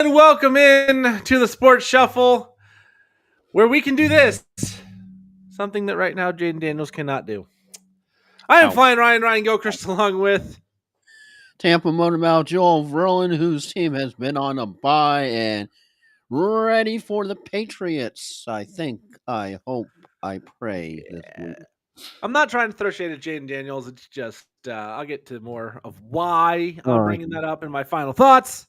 And welcome in to the Sports Shuffle, where we can do this. Something that right now Jaden Daniels cannot do. I am Ow. flying Ryan Gilchrist along with Tampa Motormouth Joel Verlin, whose team has been on a bye and ready for the Patriots. I think, I hope, I pray this week. I'm not trying to throw shade at Jaden Daniels. It's just I'll get to more of why All I'm right. bringing that up in my final thoughts.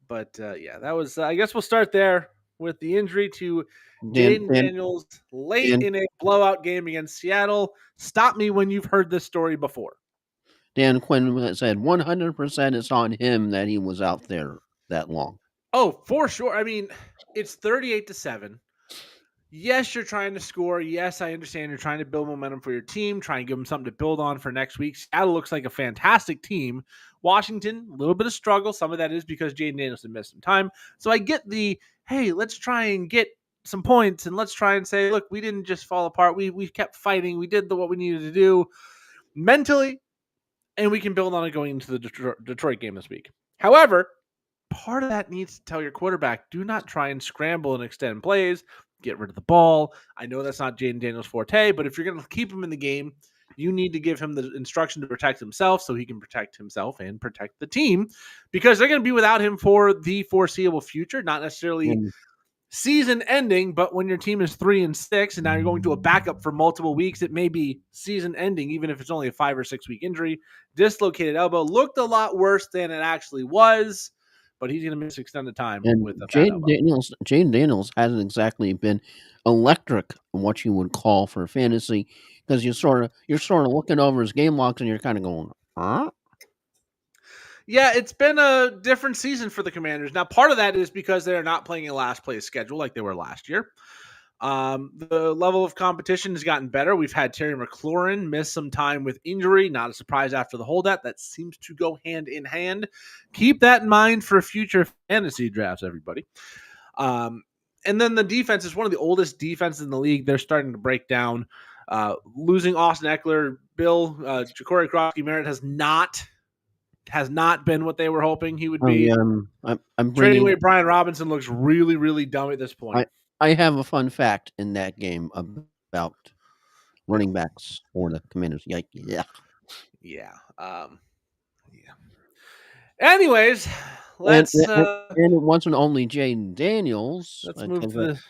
But yeah, that was. I guess we'll start there with the injury to Dan, Jaden Dan, Daniels late Dan, in a blowout game against Seattle. Stop me when you've heard this story before. Dan Quinn said 100% it's on him that he was out there that long. Oh, for sure. I mean, it's 38-7. Yes, you're trying to score. Yes, I understand you're trying to build momentum for your team, try and give them something to build on for next week. Seattle looks like a fantastic team. Washington, a little bit of struggle. Some of that is because Jaden Danielson missed some time. So I get the, hey, let's try and get some points and let's try and say, look, we didn't just fall apart. We kept fighting. We did what we needed to do mentally, and we can build on it going into the Detroit game this week. However, part of that needs to tell your quarterback, do not try and scramble and extend plays, get rid of the ball. I know that's not Jaden Daniels' forte, but if you're going to keep him in the game, you need to give him the instruction to protect himself so he can protect himself and protect the team, because they're going to be without him for the foreseeable future, not necessarily And season ending, but when your team is 3-6 and now you're going to a backup for multiple weeks, it may be season ending, even if it's only a 5 or 6 week injury. Dislocated elbow looked a lot worse than it actually was, but he's going to miss extended time and with a bad elbow. Jaden Daniels hasn't exactly been electric, what you would call for fantasy, because you're sort of looking over his game logs and you're kind of going, huh? Yeah, it's been a different season for the Commanders. Now, part of that is because they're not playing a last place schedule like they were last year. The level of competition has gotten better. We've had Terry McLaurin miss some time with injury. Not a surprise after the holdout. That seems to go hand in hand. Keep that in mind for future fantasy drafts, everybody. And then the defense is one of the oldest defenses in the league. They're starting to break down. Losing Austin Eckler, Bill, Ja'Cory Crosby-Merritt has not been what they were hoping he would be. I'm Trading bringing. away Brian Robinson looks really, really dumb at this point. I have a fun fact in that game about running backs for the Commanders. Yeah. Yeah. Yeah. Anyways, And let's and it wasn't only Jaden Daniels, move to the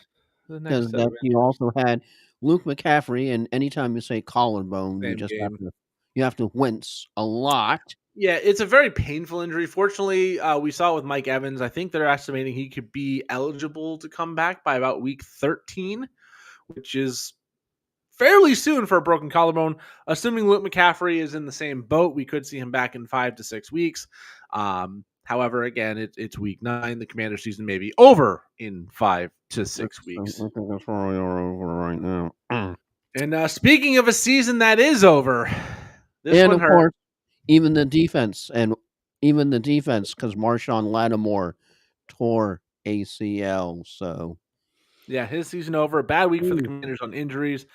next because that segment. you also had Luke McCaffrey, and anytime you say collarbone, Same game. you have to wince a lot. Yeah, it's a very painful injury. Fortunately, we saw it with Mike Evans. I think they're estimating he could be eligible to come back by about week 13, which is fairly soon for a broken collarbone. Assuming Luke McCaffrey is in the same boat, we could see him back in 5 to 6 weeks. However, again, it's week 9. The Commander season may be over in 5 to 6 weeks. I think that's probably over right now. And speaking of a season that is over, this And one of hurt. course, even the defense, because Marshawn Lattimore tore ACL. So Yeah, his season over. A bad week for the Commanders on injuries.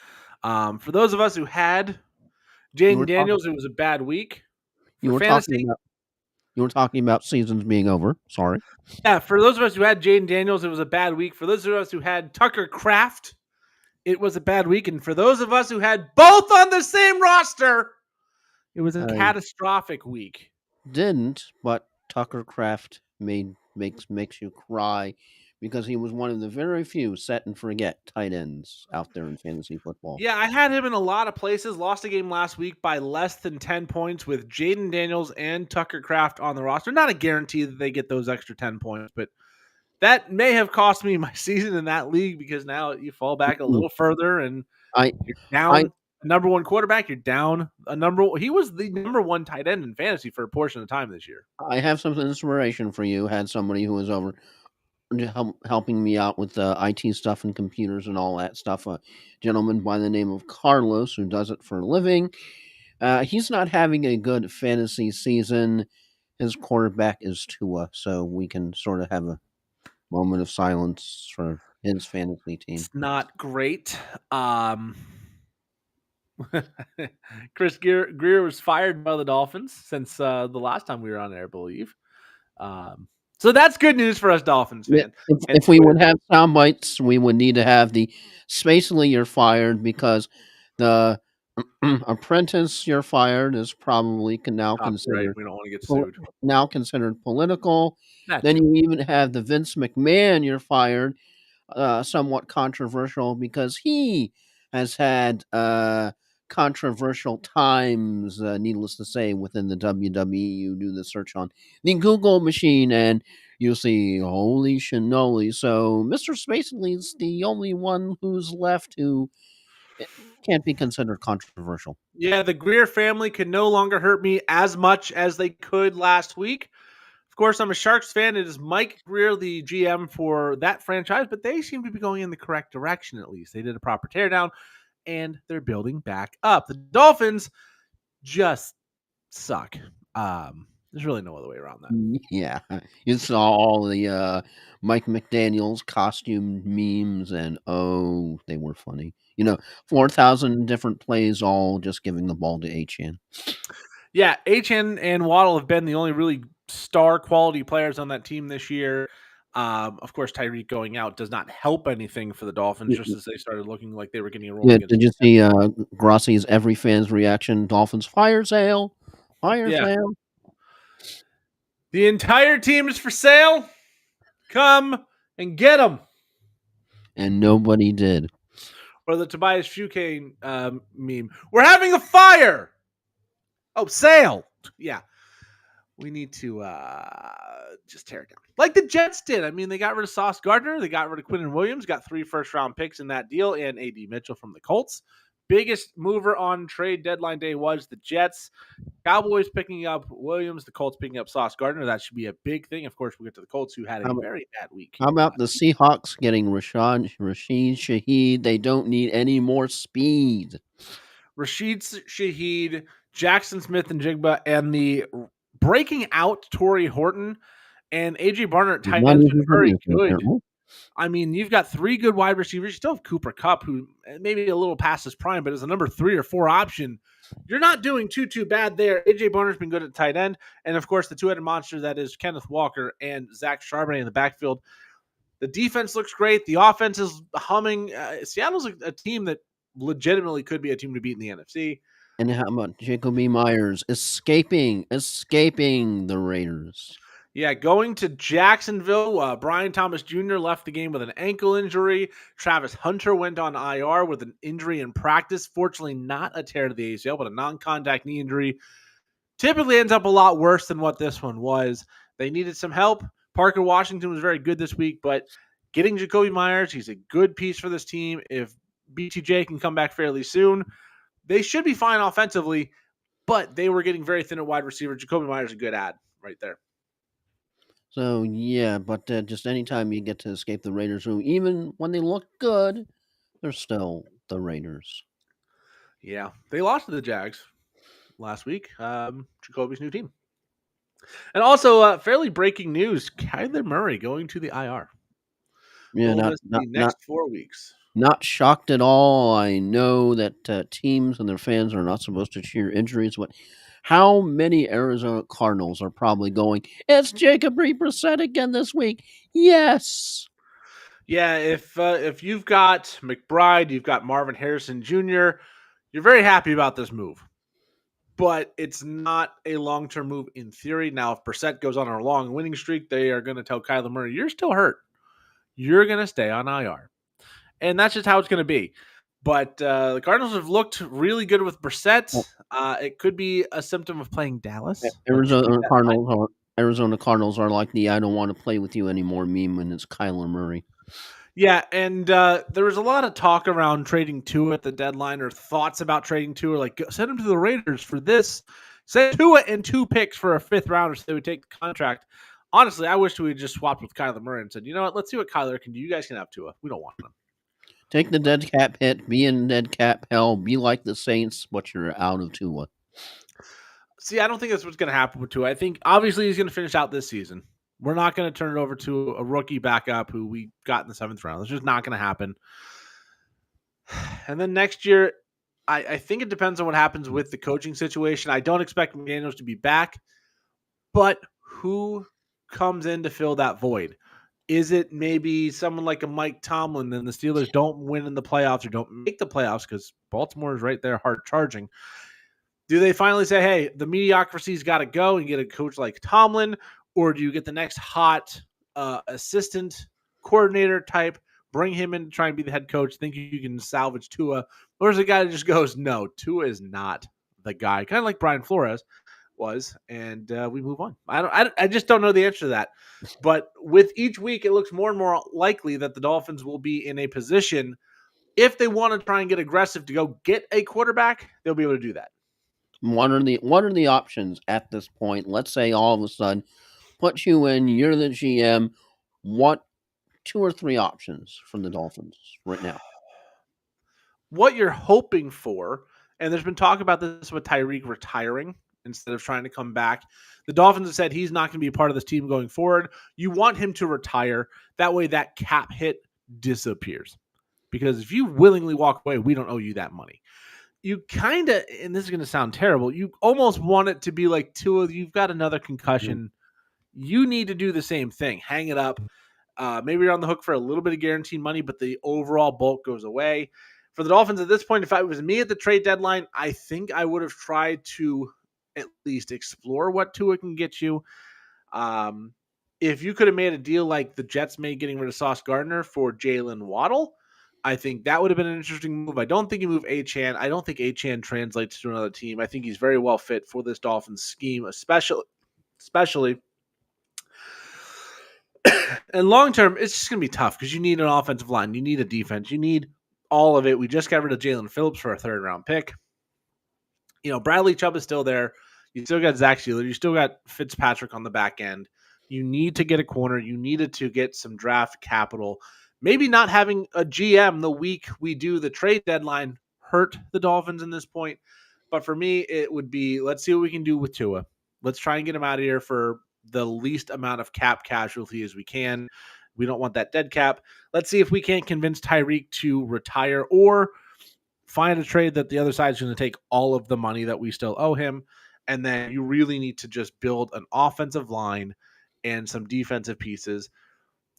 For those of us who had you Jaden were talking, Daniels, it was a bad week you for were talking fantasy. about seasons being over. Sorry. Yeah, for those of us who had Jaden Daniels, it was a bad week. For those of us who had Tucker Kraft, it was a bad week. And for those of us who had both on the same roster, it was a I catastrophic week. didn't, but Tucker Kraft makes you cry because he was one of the very few set and forget tight ends out there in fantasy football. Yeah, I had him in a lot of places. Lost a game last week by less than 10 points with Jaden Daniels and Tucker Kraft on the roster. Not a guarantee that they get those extra 10 points, but that may have cost me my season in that league, because now you fall back a little further and I you're I down number one quarterback. You're down he was the number one tight end in fantasy for a portion of the time this year. I have some inspiration for you. Had somebody who was over helping me out with IT stuff and computers and all that stuff. A gentleman by the name of Carlos who does it for a living. He's not having a good fantasy season. His quarterback is Tua, so we can sort of have a moment of silence for his fantasy team. It's not great. Chris Greer was fired by the Dolphins since the last time we were on air, I believe. So that's good news for us Dolphins Yeah, fans. if And we Twitter. would have sound bites, we would need to have the Spacely you're fired because the apprentice you're fired is probably Copyright. We don't want to get pol- sued. now considered political. That Then too. you even have the Vince McMahon you're fired, somewhat controversial because he has had controversial times, needless to say, within the WWE. You do the search on the Google machine and you see holy shinoli. So Mr. Spacely is the only one who's left who can't be considered controversial. Yeah, the Greer family can no longer hurt me as much as they could last week. Of course, I'm a Sharks fan. It is Mike Greer, the GM for that franchise, but they seem to be going in the correct direction at least. They did a proper teardown and they're building back up. The Dolphins just suck. There's really no other way around that. Yeah, you saw all the Mike McDaniel's costume memes, and oh, they were funny. 4,000 different plays, all just giving the ball to HN. Yeah, HN and Waddle have been the only really star quality players on that team this year. Of course, Tyreek going out does not help anything for the Dolphins, just as they started looking like they were getting a roll Yeah, against. did you see Grossi's every fan's reaction? Dolphins fire sale, fire Yeah, sale, the entire team is for sale. Come and get them. and nobody did. Or the Tobias Fuke meme. We're having a fire. Oh, sale. Yeah. We need to just tear it down. Like the Jets did. I mean, they got rid of Sauce Gardner. They got rid of Quinnen Williams, got 3 first-round picks in that deal, and A.D. Mitchell from the Colts. Biggest mover on trade deadline day was the Jets. Cowboys picking up Williams, the Colts picking up Sauce Gardner. That should be a big thing. Of course, we'll get to the Colts, who had a How, very bad week. how about the Seahawks getting Rashid Shaheed? They don't need any more speed. Rashid Shaheed, Jackson Smith and Jigba, and the breaking out Torrey Horton and A.J. Barnett tight Not ends even been very producing, good. apparently. I mean, you've got 3 good wide receivers. You still have Cooper Kupp, who maybe a little past his prime, but is a number 3 or 4 option. You're not doing too bad there. A.J. Barner's been good at tight end. And, of course, the two-headed monster that is Kenneth Walker and Zach Charbonnet in the backfield. The defense looks great. The offense is humming. Seattle's a team that legitimately could be a team to beat in the NFC. And how about Jacoby Myers escaping the Raiders? Yeah, going to Jacksonville. Brian Thomas Jr. left the game with an ankle injury. Travis Hunter went on IR with an injury in practice. Fortunately, not a tear to the ACL, but a non-contact knee injury. Typically ends up a lot worse than what this one was. They needed some help. Parker Washington was very good this week, but getting Jacoby Myers, he's a good piece for this team. If BTJ can come back fairly soon, they should be fine offensively, but they were getting very thin at wide receiver. Jacoby Myers is a good ad right there. So yeah, but just anytime you get to escape the Raiders, who even when they look good, they're still the Raiders. Yeah, they lost to the Jags last week. Jacoby's new team. And also, fairly breaking news: Kyler Murray going to the IR. Yeah, Will miss the next 4 weeks. not shocked at all. I know that teams and their fans are not supposed to cheer injuries, but how many Arizona Cardinals are probably going, it's Jacob Brissett again this week? Yes. Yeah, if you've got McBride, you've got Marvin Harrison Jr., you're very happy about this move. But it's not a long-term move in theory. Now, if Brissett goes on a long winning streak, they are going to tell Kyler Murray, you're still hurt. You're going to stay on IR. And that's just how it's going to be. But the Cardinals have looked really good with Brissett. It could be a symptom of playing Dallas. Arizona Cardinals are like the I don't want to play with you anymore meme when it's Kyler Murray. Yeah, and there was a lot of talk around trading Tua at the deadline, or thoughts about trading Tua, like send him to the Raiders for this. Send Tua and 2 picks for a 5th rounder so they would take the contract. Honestly, I wish we had just swapped with Kyler Murray and said, you know what, let's see what Kyler can do. You guys can have Tua. We don't want him. Take the dead cap hit, be in dead cap hell, be like the Saints, but you're out of Tua. See, I don't think that's what's going to happen with Tua. I think obviously he's going to finish out this season. We're not going to turn it over to a rookie backup who we got in the 7th round. That's just not going to happen. And then next year, I think it depends on what happens with the coaching situation. I don't expect McDaniels to be back, but who comes in to fill that void? Is it maybe someone like a Mike Tomlin and the Steelers don't win in the playoffs or don't make the playoffs because Baltimore is right there hard charging? Do they finally say, hey, the mediocrity's got to go and get a coach like Tomlin? Or do you get the next hot assistant coordinator type, bring him in to try and be the head coach, think you can salvage Tua? Or is it a guy that just goes, no, Tua is not the guy, kind of like Brian Flores was, and we move on. I just don't know the answer to that. But with each week, it looks more and more likely that the Dolphins will be in a position, if they want to try and get aggressive to go get a quarterback, they'll be able to do that. What are the options at this point? Let's say all of a sudden, put you in, you're the GM. What 2 or 3 options from the Dolphins right now? What you're hoping for, and there's been talk about this with Tyreek retiring instead of trying to come back. The Dolphins have said he's not going to be a part of this team going forward. You want him to retire. That way that cap hit disappears. Because if you willingly walk away, we don't owe you that money. You kind of, and this is going to sound terrible, you almost want it to be like Tua, you've got another concussion. You need to do the same thing. Hang it up. Maybe you're on the hook for a little bit of guaranteed money, but the overall bulk goes away. For the Dolphins at this point, if it was me at the trade deadline, I think I would have tried to at least explore what Tua can get you. If you could have made a deal like the Jets made getting rid of Sauce Gardner for Jalen Waddle, I think that would have been an interesting move. I don't think you move Achane. I don't think Achane translates to another team. I think he's very well fit for this Dolphins scheme, especially. And long term, it's just going to be tough because you need an offensive line. You need a defense. You need all of it. We just got rid of Jalen Phillips for a 3rd-round pick. Bradley Chubb is still there. You still got Zach Sealer. You still got Fitzpatrick on the back end. You need to get a corner. You needed to get some draft capital. Maybe not having a GM the week we do the trade deadline hurt the Dolphins in this point. But for me, it would be, let's see what we can do with Tua. Let's try and get him out of here for the least amount of cap casualty as we can. We don't want that dead cap. Let's see if we can't convince Tyreek to retire or find a trade that the other side is going to take all of the money that we still owe him. And then you really need to just build an offensive line and some defensive pieces.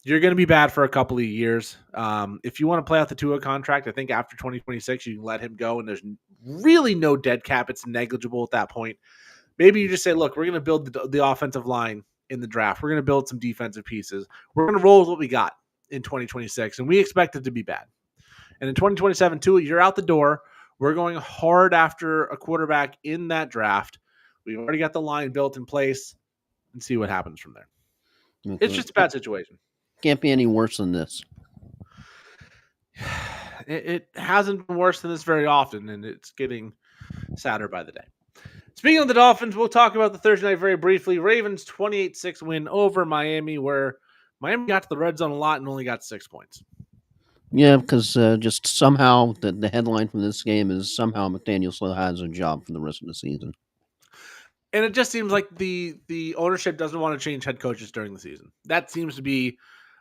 You're going to be bad for a couple of years. If you want to play out the Tua contract, I think after 2026, you can let him go, and there's really no dead cap. It's negligible at that point. Maybe you just say, look, we're going to build the offensive line in the draft. We're going to build some defensive pieces. We're going to roll with what we got in 2026, and we expect it to be bad. And in 2027, Tua, you're out the door. We're going hard after a quarterback in that draft. We've already got the line built in place, and see what happens from there. Okay. It's just a bad situation. Can't be any worse than this. It hasn't been worse than this very often, and it's getting sadder by the day. Speaking of the Dolphins, we'll talk about the Thursday night very briefly. Ravens 28-6 win over Miami, where Miami got to the red zone a lot and only got 6 points. Yeah, because just somehow the headline from this game is somehow McDaniel still has a job for the rest of the season. And it just seems like the ownership doesn't want to change head coaches during the season. That seems to be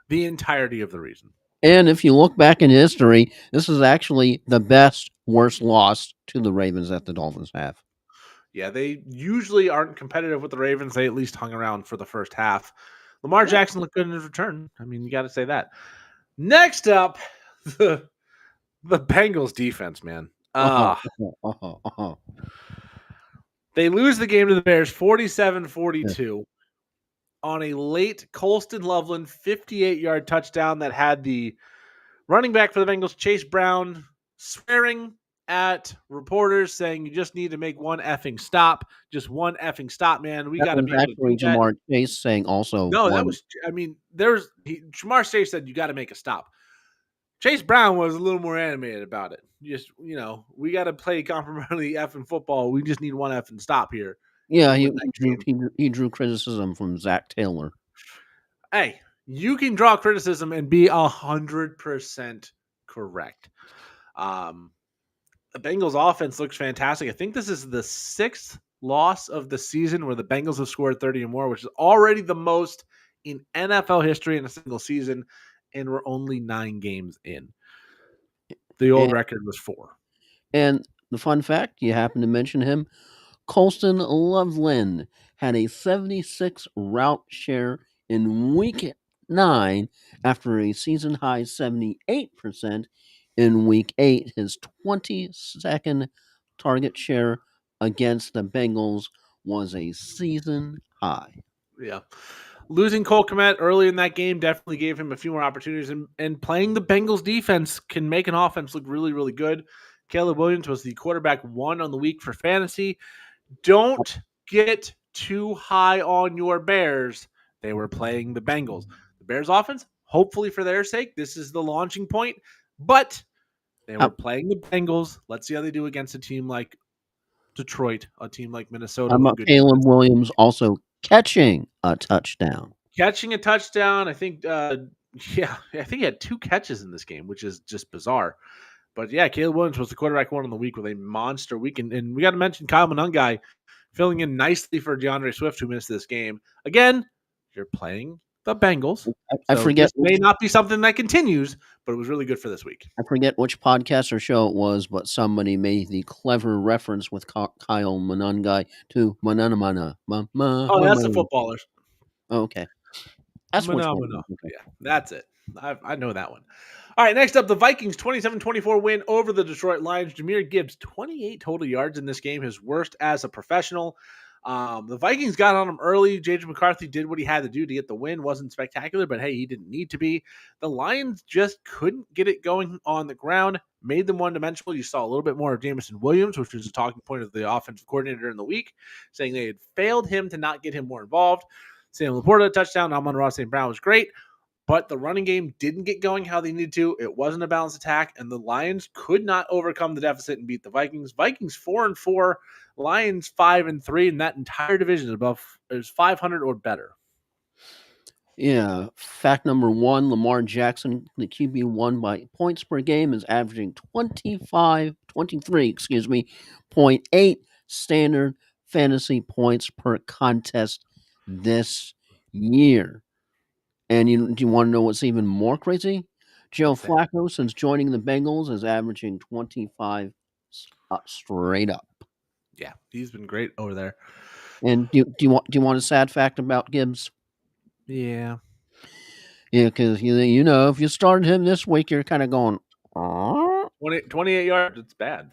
the entirety of the reason. And if you look back in history, this is actually the best, worst loss to the Ravens that the Dolphins have. Yeah, they usually aren't competitive with the Ravens. They at least hung around for the first half. Lamar Jackson looked good in his return. I mean, you got to say that. Next up, the Bengals defense, man. They lose the game to the Bears 47-42 on a late Colston Loveland 58-yard touchdown that had the running back for the Bengals, Chase Brown, swearing at reporters saying you just need to make one effing stop. Just one effing stop, man. We got to be able to do that. Ja'Marr Chase saying also. No, that was, I mean, Ja'Marr Chase said you got to make a stop. Chase Brown was a little more animated about it. Just, we got to play compromising effing football. We just need one effing stop here. Yeah, he drew criticism from Zach Taylor. Hey, you can draw criticism and be 100% correct. The Bengals offense looks fantastic. I think this is the 6th loss of the season where the Bengals have scored 30 or more, which is already the most in NFL history in a single season. And we're only 9 games in. The old record was 4. And the fun fact, you happen to mention him, Colston Loveland had a 76 route share in week 9 after a season high 78%. In week 8, his 22nd target share against the Bengals was a season high. Yeah. Losing Cole Kmet early in that game definitely gave him a few more opportunities, and playing the Bengals defense can make an offense look really, really good. Caleb Williams was the quarterback 1 on the week for fantasy. Don't get too high on your Bears. They were playing the Bengals. The Bears offense, hopefully for their sake, this is the launching point, but they were How, playing the Bengals. Let's see how they do against a team like Detroit, a team like how Minnesota with a about good Caleb defense. Williams also catching a touchdown? Catching a touchdown, I think, yeah, I think he had 2 catches in this game, which is just bizarre. But yeah, Caleb Williams was the quarterback 1 on the week with a monster week. And we got to mention Kyle Monangai filling in nicely for DeAndre Swift, who missed this game. Again, you're playing the Bengals. I So forget this may not be something that continues, but it was really good for this week. I forget which podcast or show it was, but somebody made the clever reference with Kyle Monangai to Mananamana. Oh, that's the footballers. Okay. That's which one. Phenomenal. Okay. Yeah, that's it. I know that one. All right, next up, the Vikings 27-24 win over the Detroit Lions. Jahmyr Gibbs, 28 total yards in this game, his worst as a professional. The Vikings got on him early. J.J. McCarthy did what he had to do to get the win. Wasn't spectacular, but hey, he didn't need to be. The Lions just couldn't get it going on the ground, made them one-dimensional. You saw a little bit more of Jameson Williams, which was a talking point of the offensive coordinator in the week, saying they had failed him to not get him more involved. Sam Laporta, touchdown. Amon-Ra St. Brown was great, but the running game didn't get going how they needed to. It wasn't a balanced attack, and the Lions could not overcome the deficit and beat the Vikings. Vikings 4-4, Lions 5-3, and that entire division is 500 or better. Yeah. Fact number 1, Lamar Jackson, the QB1 by points per game, is averaging 0.8 standard fantasy points per contest this year. And do you want to know what's even more crazy? Joe Flacco, since joining the Bengals, is averaging 25 straight up. Yeah, he's been great over there. And do you want a sad fact about Gibbs? Yeah. Yeah, because you know if you started him this week, you're kind of going, 28 yards, it's bad.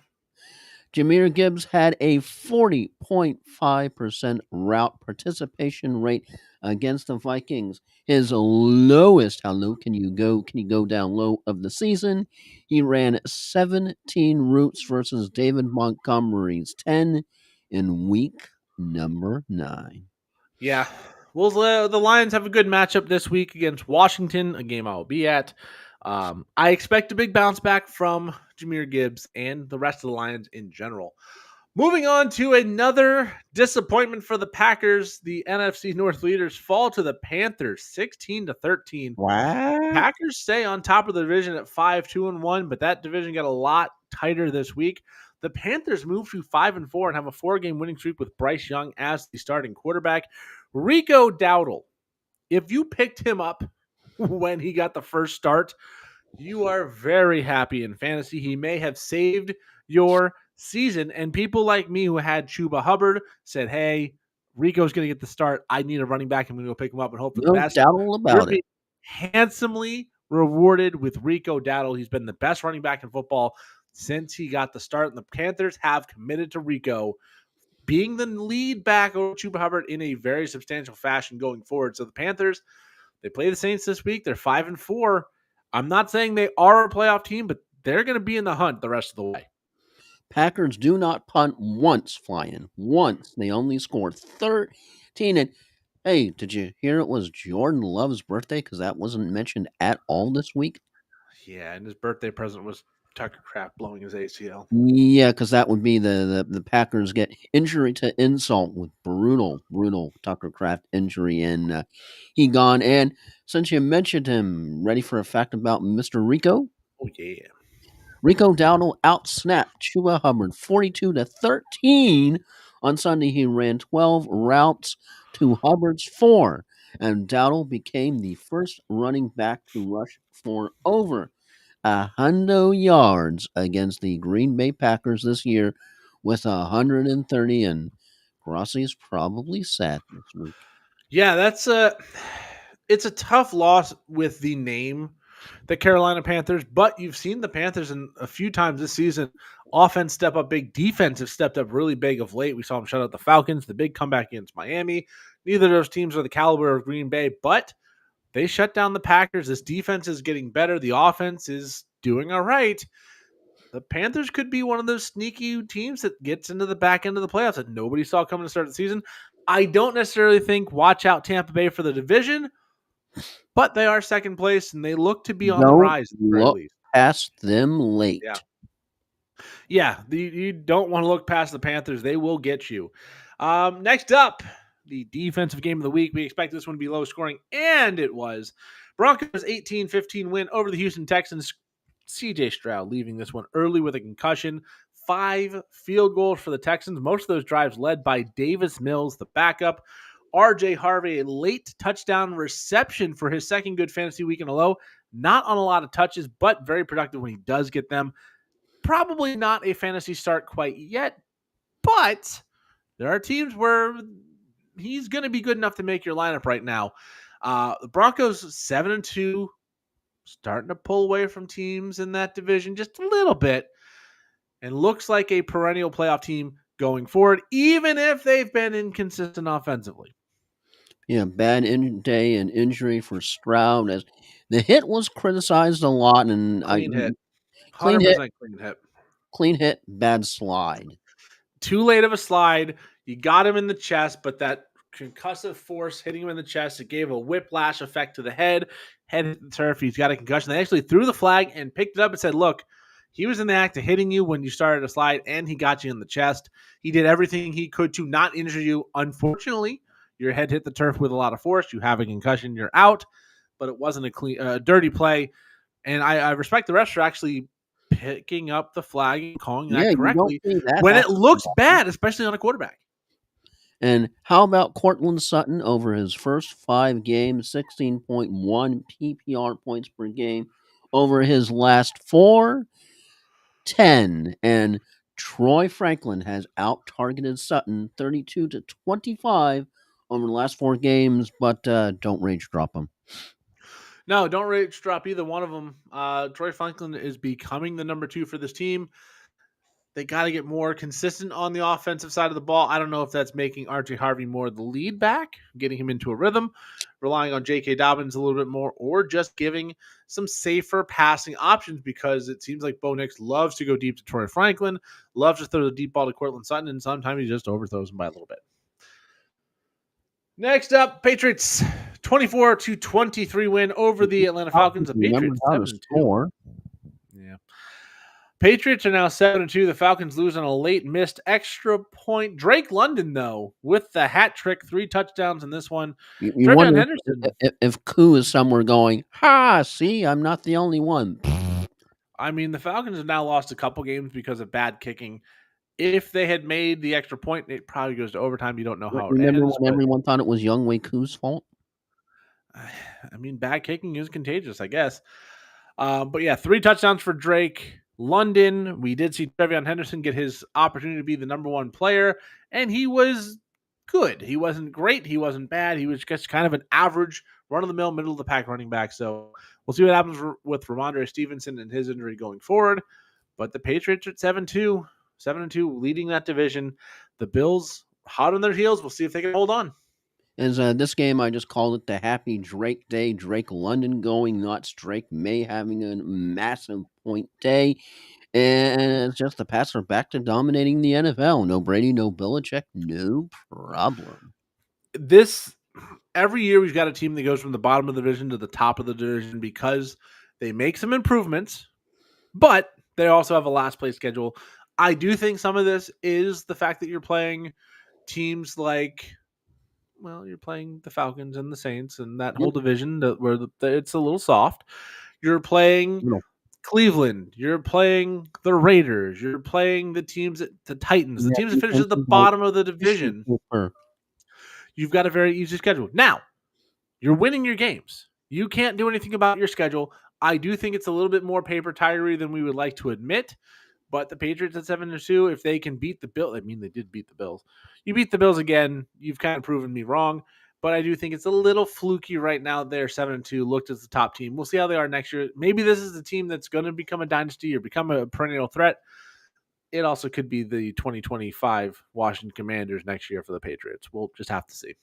Jahmyr Gibbs had a 40.5% route participation rate against the Vikings. His lowest, how low can you go? Can you go down low of the season? He ran 17 routes versus David Montgomery's 10 in week number 9. Yeah. Well, the Lions have a good matchup this week against Washington, a game I will be at. I expect a big bounce back from Jahmyr Gibbs and the rest of the Lions in general. Moving on to another disappointment for the Packers. The NFC North leaders fall to the Panthers 16-13. Wow. Packers stay on top of the division at 5-2-1, but that division got a lot tighter this week. The Panthers move to 5-4 and have a 4-game winning streak with Bryce Young as the starting quarterback. Rico Dowdle, if you picked him up when he got the first start, you are very happy in fantasy. He may have saved your season. And people like me who had Chuba Hubbard said, hey, Rico's going to get the start. I need a running back. I'm going to go pick him up and hope for the best. Doubt about it. Handsomely rewarded with Rico Dowdle. He's been the best running back in football since he got the start. And the Panthers have committed to Rico being the lead back over Chuba Hubbard in a very substantial fashion going forward. So the Panthers, they play the Saints this week. They're 5-4. I'm not saying they are a playoff team, but they're going to be in the hunt the rest of the way. Packers do not punt once, flying. Once. They only scored 13. And hey, did you hear it was Jordan Love's birthday? Because that wasn't mentioned at all this week. Yeah, and his birthday present was Tucker Kraft blowing his ACL. Yeah, because that would be the Packers get injury to insult with brutal Tucker Kraft injury, and he gone. And since you mentioned him, ready for a fact about Mr. Rico? Oh, yeah. Rico Dowdle outsnapped Chuba Hubbard 42-13. On Sunday, he ran 12 routes to Hubbard's 4, and Dowdle became the first running back to rush for over 100 yards against the Green Bay Packers this year with 130, and Grossi's probably sad this week. Yeah, that's It's a tough loss with the name, the Carolina Panthers, but you've seen the Panthers in a few times this season. Offense step up big, defense have stepped up really big of late. We saw them shut out the Falcons, the big comeback against Miami. Neither of those teams are the caliber of Green Bay, but they shut down the Packers. This defense is getting better. The offense is doing all right. The Panthers could be one of those sneaky teams that gets into the back end of the playoffs that nobody saw coming to start the season. I don't necessarily think watch out Tampa Bay for the division, but they are second place and they look to be on the Don't rise at the very look least. past them late. Yeah, you don't want to look past the Panthers. They will get you. Next up, the defensive game of the week. We expect this one to be low scoring, and it was. Broncos 18-15 win over the Houston Texans. CJ Stroud leaving this one early with a concussion. 5 field goals for the Texans. Most of those drives led by Davis Mills, the backup. RJ Harvey, a late touchdown reception for his second good fantasy week in a row. Not on a lot of touches, but very productive when he does get them. Probably not a fantasy start quite yet, but there are teams where he's going to be good enough to make your lineup right now. The Broncos 7-2, starting to pull away from teams in that division just a little bit, and looks like a perennial playoff team going forward, even if they've been inconsistent offensively. Yeah, bad day and injury for Stroud. As the hit was criticized a lot, and Clean hit. 100% clean hit, clean hit. clean hit, bad slide. Too late of a slide. You got him in the chest, but that concussive force hitting him in the chest, it gave a whiplash effect to the head. Head hit the turf. He's got a concussion. They actually threw the flag and picked it up and said, look, he was in the act of hitting you when you started to slide, and he got you in the chest. He did everything he could to not injure you. Unfortunately, your head hit the turf with a lot of force. You have a concussion. You're out. But it wasn't a dirty play. And I respect the refs for actually picking up the flag and calling that correctly when it looks bad, especially on a quarterback. And how about Cortland Sutton over his first 5 games, 16.1 PPR points per game. Over his last 4, 10. And Troy Franklin has out-targeted Sutton 32-25 over the last 4 games, but don't rage drop him. No, don't rage drop either one of them. Troy Franklin is becoming the number 2 for this team. They got to get more consistent on the offensive side of the ball. I don't know if that's making RJ Harvey more the lead back, getting him into a rhythm, relying on J.K. Dobbins a little bit more, or just giving some safer passing options, because it seems like Bo Nix loves to go deep to Troy Franklin, loves to throw the deep ball to Cortland Sutton, and sometimes he just overthrows him by a little bit. Next up, Patriots 24-23 win over the Atlanta Falcons. The Patriots 7-2. Yeah. Patriots are now 7-2. The Falcons lose on a late missed extra point. Drake London, though, with the hat trick, 3 touchdowns in this one. You wonder if Koo is somewhere going, ha, see, I'm not the only one. I mean, the Falcons have now lost a couple games because of bad kicking. If they had made the extra point, it probably goes to overtime. You don't know how it ends. Remember when everyone thought it was Younghoe Koo's fault? I mean, bad kicking is contagious, I guess. But yeah, 3 touchdowns for Drake London. We did see TreVeyon Henderson get his opportunity to be the number 1 player, and he was good. He wasn't great. He wasn't bad. He was just kind of an average, run-of-the-mill, middle-of-the-pack running back. So we'll see what happens with Ramondre Stevenson and his injury going forward. But the Patriots are at 7-2, leading that division. The Bills hot on their heels. We'll see if they can hold on. As this game, I just called it the Happy Drake Day. Drake London going nuts. Drake May having a massive point day. And it's just the Pats are back to dominating the NFL. No Brady, no Belichick, no problem. Every year we've got a team that goes from the bottom of the division to the top of the division because they make some improvements, but they also have a last place schedule. I do think some of this is the fact that you're playing teams like, well, you're playing the Falcons and the Saints and that whole division where it's a little soft. You're playing Cleveland. You're playing the Raiders. You're playing the Titans. The teams that finish at the bottom of the division. You've got a very easy schedule. Now, you're winning your games. You can't do anything about your schedule. I do think it's a little bit more paper tigery than we would like to admit. But the Patriots at 7-2, if they can beat the Bills, I mean, they did beat the Bills. You beat the Bills again, you've kind of proven me wrong. but I do think it's a little fluky right now. They're 7-2, looked as the top team. We'll see how they are next year. Maybe this is the team that's going to become a dynasty or become a perennial threat. It also could be the 2025 Washington Commanders next year for the Patriots. We'll just have to see.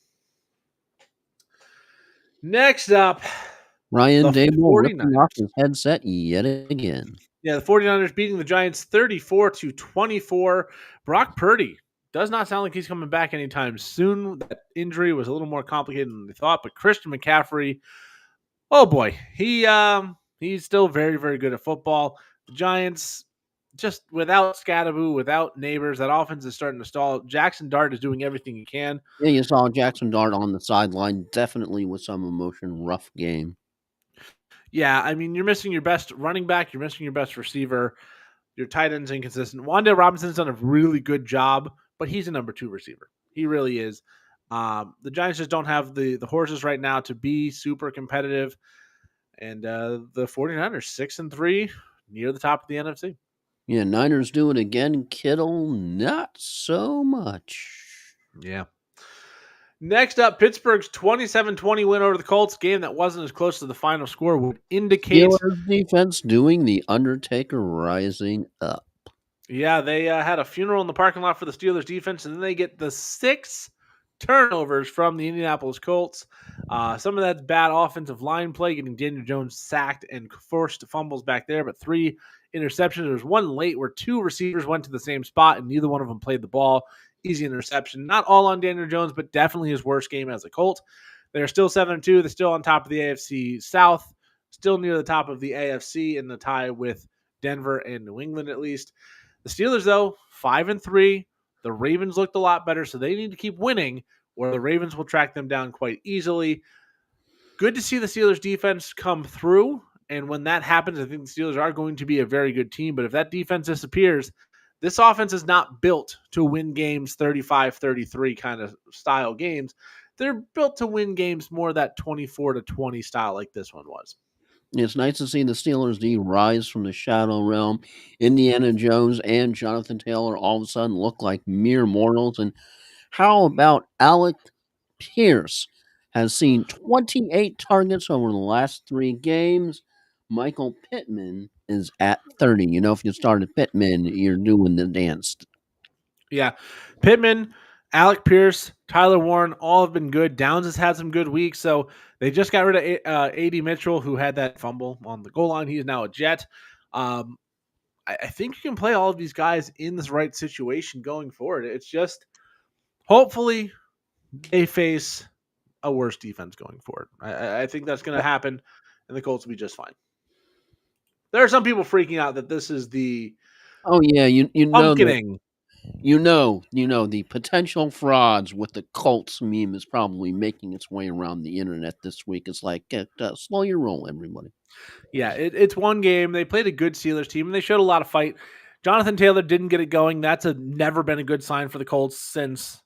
Next up, Ryan the Dable ripping 49ers. off his headset yet again. Yeah, the 49ers beating the Giants 34-24. Brock Purdy does not sound like he's coming back anytime soon. That injury was a little more complicated than they thought, but Christian McCaffrey, oh boy, he's still very, very good at football. The Giants, just without Scatterboo, without Neighbors, that offense is starting to stall. Jackson Dart is doing everything he can. Yeah, you saw Jackson Dart on the sideline, definitely with some emotion. Rough game. Yeah, I mean, you're missing your best running back, you're missing your best receiver, your tight end's inconsistent. Wan'Dale Robinson's done a really good job, but he's a number 2 receiver. He really is. The Giants just don't have the horses right now to be super competitive. And the 49ers, 6-3, near the top of the NFC. Yeah, Niners do it again. Kittle, not so much. Yeah. Next up, Pittsburgh's 27-20 win over the Colts. Game that wasn't as close to the final score would indicate. Steelers defense doing the Undertaker rising up. Yeah, they had a funeral in the parking lot for the Steelers defense, and then they get the 6 turnovers from the Indianapolis Colts. Some of that's bad offensive line play, getting Daniel Jones sacked and forced fumbles back there, but 3 interceptions. There was one late where 2 receivers went to the same spot, and neither one of them played the ball. Easy interception. Not all on Daniel Jones, but definitely his worst game as a Colt. They're still 7-2. They're still on top of the AFC South, still near the top of the AFC in the tie with Denver and New England at least. The Steelers, though, 5-3. The Ravens looked a lot better, so they need to keep winning, or the Ravens will track them down quite easily. Good to see the Steelers defense come through, and when that happens, I think the Steelers are going to be a very good team, but if that defense disappears, this offense is not built to win games 35-33 kind of style games. They're built to win games more that 24-20 style like this one was. It's nice to see the Steelers D rise from the shadow realm. Indiana Jones and Jonathan Taylor all of a sudden look like mere mortals. And how about Alec Pierce has seen 28 targets over the last 3 games? Michael Pittman is at 30. You know, if you started Pittman, you're doing the dance. Yeah. Pittman, Alec Pierce, Tyler Warren, all have been good. Downs has had some good weeks. So they just got rid of A.D. Mitchell, who had that fumble on the goal line. He is now a Jet. I think you can play all of these guys in this right situation going forward. It's just hopefully they face a worse defense going forward. I think that's going to happen, and the Colts will be just fine. There are some people freaking out that this is the you know pumpkining. You know, the potential frauds with the Colts meme is probably making its way around the internet this week. It's like, slow your roll, everybody. Yeah, it's one game. They played a good Steelers team, and they showed a lot of fight. Jonathan Taylor didn't get it going. That's never been a good sign for the Colts since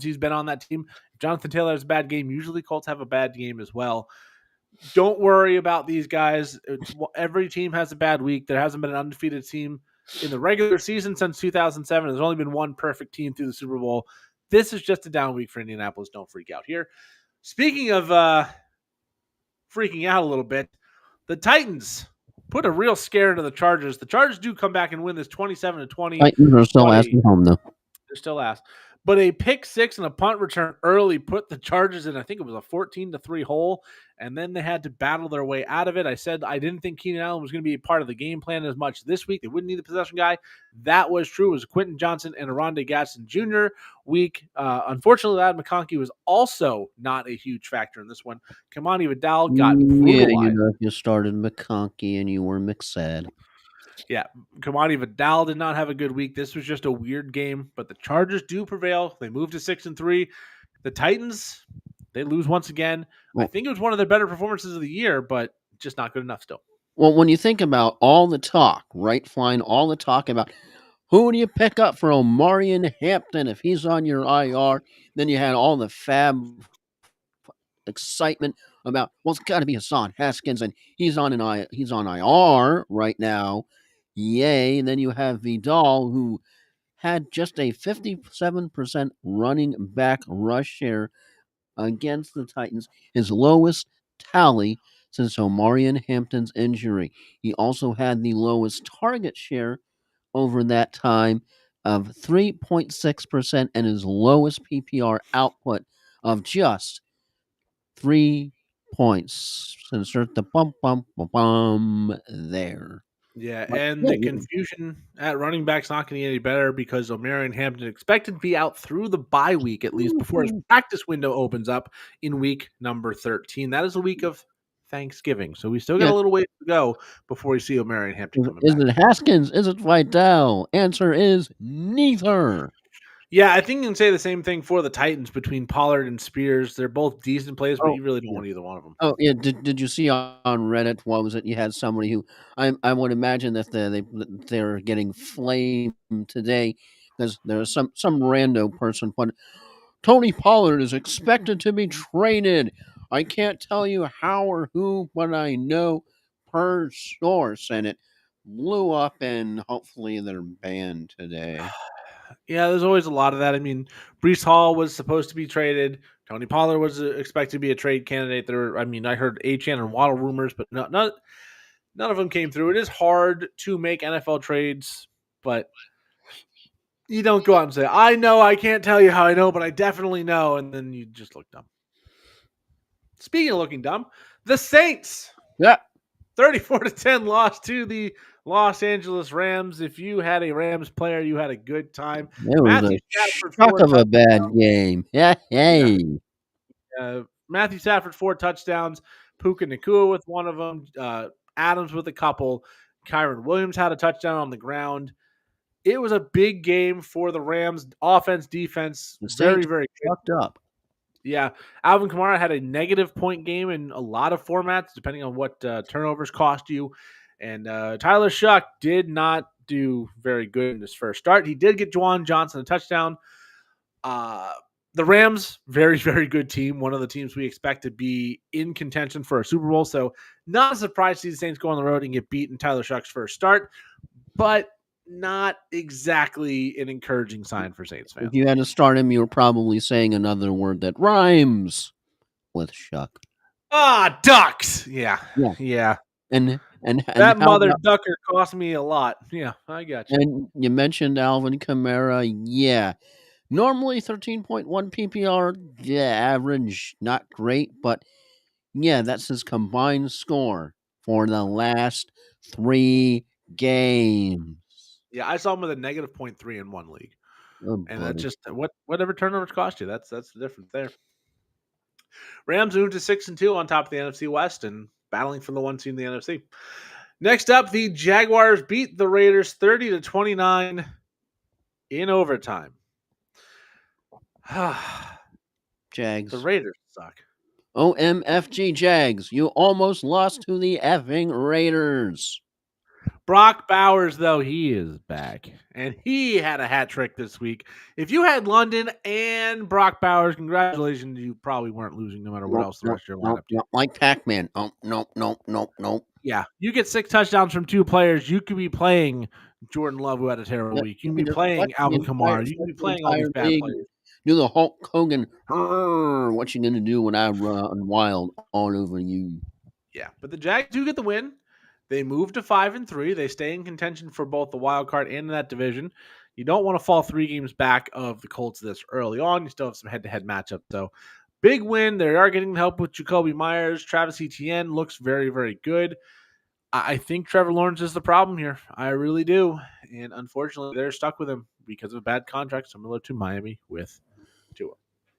he's been on that team. If Jonathan Taylor has a bad game, usually Colts have a bad game as well. Don't worry about these guys. Every team has a bad week. There hasn't been an undefeated team in the regular season since 2007. There's only been one perfect team through the Super Bowl. This is just a down week for Indianapolis. Don't freak out here. Speaking of freaking out a little bit, the Titans put a real scare into the Chargers. The Chargers do come back and win this 27-20. Titans are still ass at home, though. They're still ass. But a pick 6 and a punt return early put the Chargers in, I think it was a 14-3 hole, and then they had to battle their way out of it. I said I didn't think Keenan Allen was going to be a part of the game plan as much this week. They wouldn't need the possession guy. That was true. It was Quentin Johnson and Aronde Gadsden Jr. week. Unfortunately, Ladd McConkey was also not a huge factor in this one. Kamani Vidal got brutalized. If you started McConkey and you were McSad. Yeah, Kamani Vidal did not have a good week. This was just a weird game, but the Chargers do prevail. They moved to 6-3. The Titans, they lose once again. I think it was one of their better performances of the year, but just not good enough still. Well, when you think about all the talk, right, Flying, all the talk about who do you pick up for Omarion Hampton if he's on your IR, then you had all the fab excitement about, well, it's got to be Hassan Haskins, and he's on IR right now. Yay. And then you have Vidal, who had just a 57% running back rush share against the Titans, his lowest tally since Omarion Hampton's injury. He also had the lowest target share over that time of 3.6% and his lowest PPR output of just 3 points. Insert the bum bum bum bum there. Yeah, But and yeah, the confusion at running back's not going to get any better because O'Marion Hampton expected to be out through the bye week at least before his practice window opens up in week number 13. That is the week of Thanksgiving, so we still got yeah. a little ways to go before we see O'Marion Hampton coming Is back. it Haskins? Is it Vidal? Answer is neither. Yeah, I think you can say the same thing for the Titans between Pollard and Spears. They're both decent plays, but Oh, you really don't yeah. want either one of them. Oh, yeah. Did you see on Reddit? What was it? You had somebody who I would imagine that they're getting flamed today because there's some rando person put Tony Pollard is expected to be traded. I can't tell you how or who, but I know per source, and it blew up, and hopefully they're banned today. Yeah, there's always a lot of that. I mean, Brees Hall was supposed to be traded. Tony Pollard was expected to be a trade candidate. I heard Achan and Waddle rumors, but none of them came through. It is hard to make NFL trades, but you don't go out and say, "I know, I can't tell you how I know, but I definitely know," and then you just look dumb. Speaking of looking dumb, the Saints Yeah, 34-10 loss to the Los Angeles Rams. If you had a Rams player, you had a good time. it was Matthew a Stafford shock 4 of a bad touchdowns. game. Yeah, Yeah. hey, Matthew Stafford 4 touchdowns. Puka Nakua with one of them. Adams with a couple. Kyron Williams had a touchdown on the ground. It was a big game for the Rams offense, defense. the Very, Saints very good. fucked up. Yeah. Alvin Kamara had a negative point game in a lot of formats, depending on what turnovers cost you. And Tyler Shuck did not do very good in his first start. He did get Juwan Johnson a touchdown. The Rams, very, very good team. One of the teams we expect to be in contention for a Super Bowl. So not a surprise to see the Saints go on the road and get beat in Tyler Shuck's first start, but not exactly an encouraging sign for Saints fans. If you had to start him, you were probably saying another word that rhymes with shuck. Ducks. Yeah. Yeah. Yeah. And That how mother about, ducker cost me a lot. Yeah, I got you. and you mentioned Alvin Kamara. Yeah. Normally 13.1 PPR, yeah, average, not great, but yeah, that's his combined score for the last 3 games. Yeah, I saw him with a negative 0.3 in one league. Oh, And that's buddy. just whatever turnovers cost you. That's the difference there. Rams moved to 6-2 on top of the NFC West and battling for the 1 seed in the NFC. Next up, the Jaguars beat the Raiders 30-29 in overtime. Jags. The Raiders suck. OMFG Jags. You almost lost to the effing Raiders. Brock Bowers, though, he is back. And he had a hat trick this week. If you had London and Brock Bowers, congratulations. You probably weren't losing no matter what else the rest of your lineup did. Like Pac-Man. Oh, nope. Yeah. You get 6 touchdowns from 2 players. You could be playing Jordan Love, who had a terrible week. You could be playing Alvin Kamara. You could be playing all these bad players. Do the Hulk Hogan. What you gonna do when I run wild all over you? Yeah, but the Jags do get the win. They move to 5-3. They stay in contention for both the wild card and that division. You don't want to fall 3 games back of the Colts this early on. You still have some head-to-head matchup, though. Big win. They are getting help with Jacoby Myers. Travis Etienne looks very, very good. I think Trevor Lawrence is the problem here. I really do. And unfortunately, they're stuck with him because of a bad contract, similar to Miami with Tua.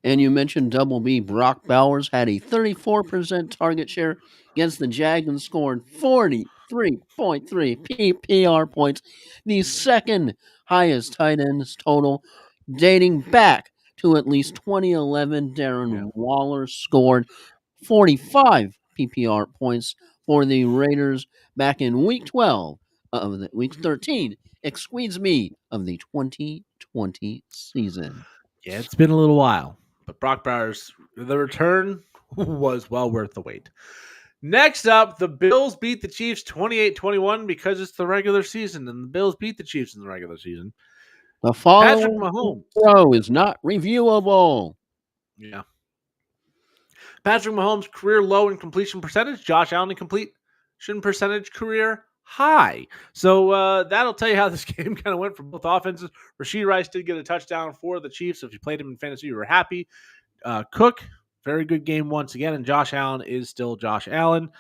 And you mentioned Double B. Brock Bowers had a 34% target share against the Jags and scored 43.3 PPR points, the second highest tight ends total dating back to at least 2011. Darren Waller scored 45 PPR points for the Raiders back in Week 12 of the Week 13. Excuse me, of the 2020 season. Yeah, it's been a little while. But Brock Bowers, the return was well worth the wait. Next up, the Bills beat the Chiefs 28-21 because it's the regular season, and the Bills beat the Chiefs in the regular season. The Patrick following Mahomes throw is not reviewable. Yeah. Patrick Mahomes' career low in completion percentage. Josh Allen in completion percentage career high. So that'll tell you how this game kind of went for both offenses. Rashee Rice did get a touchdown for the Chiefs. So if you played him in fantasy, you were happy. Cook, very good game once again, and Josh Allen is still Josh Allen.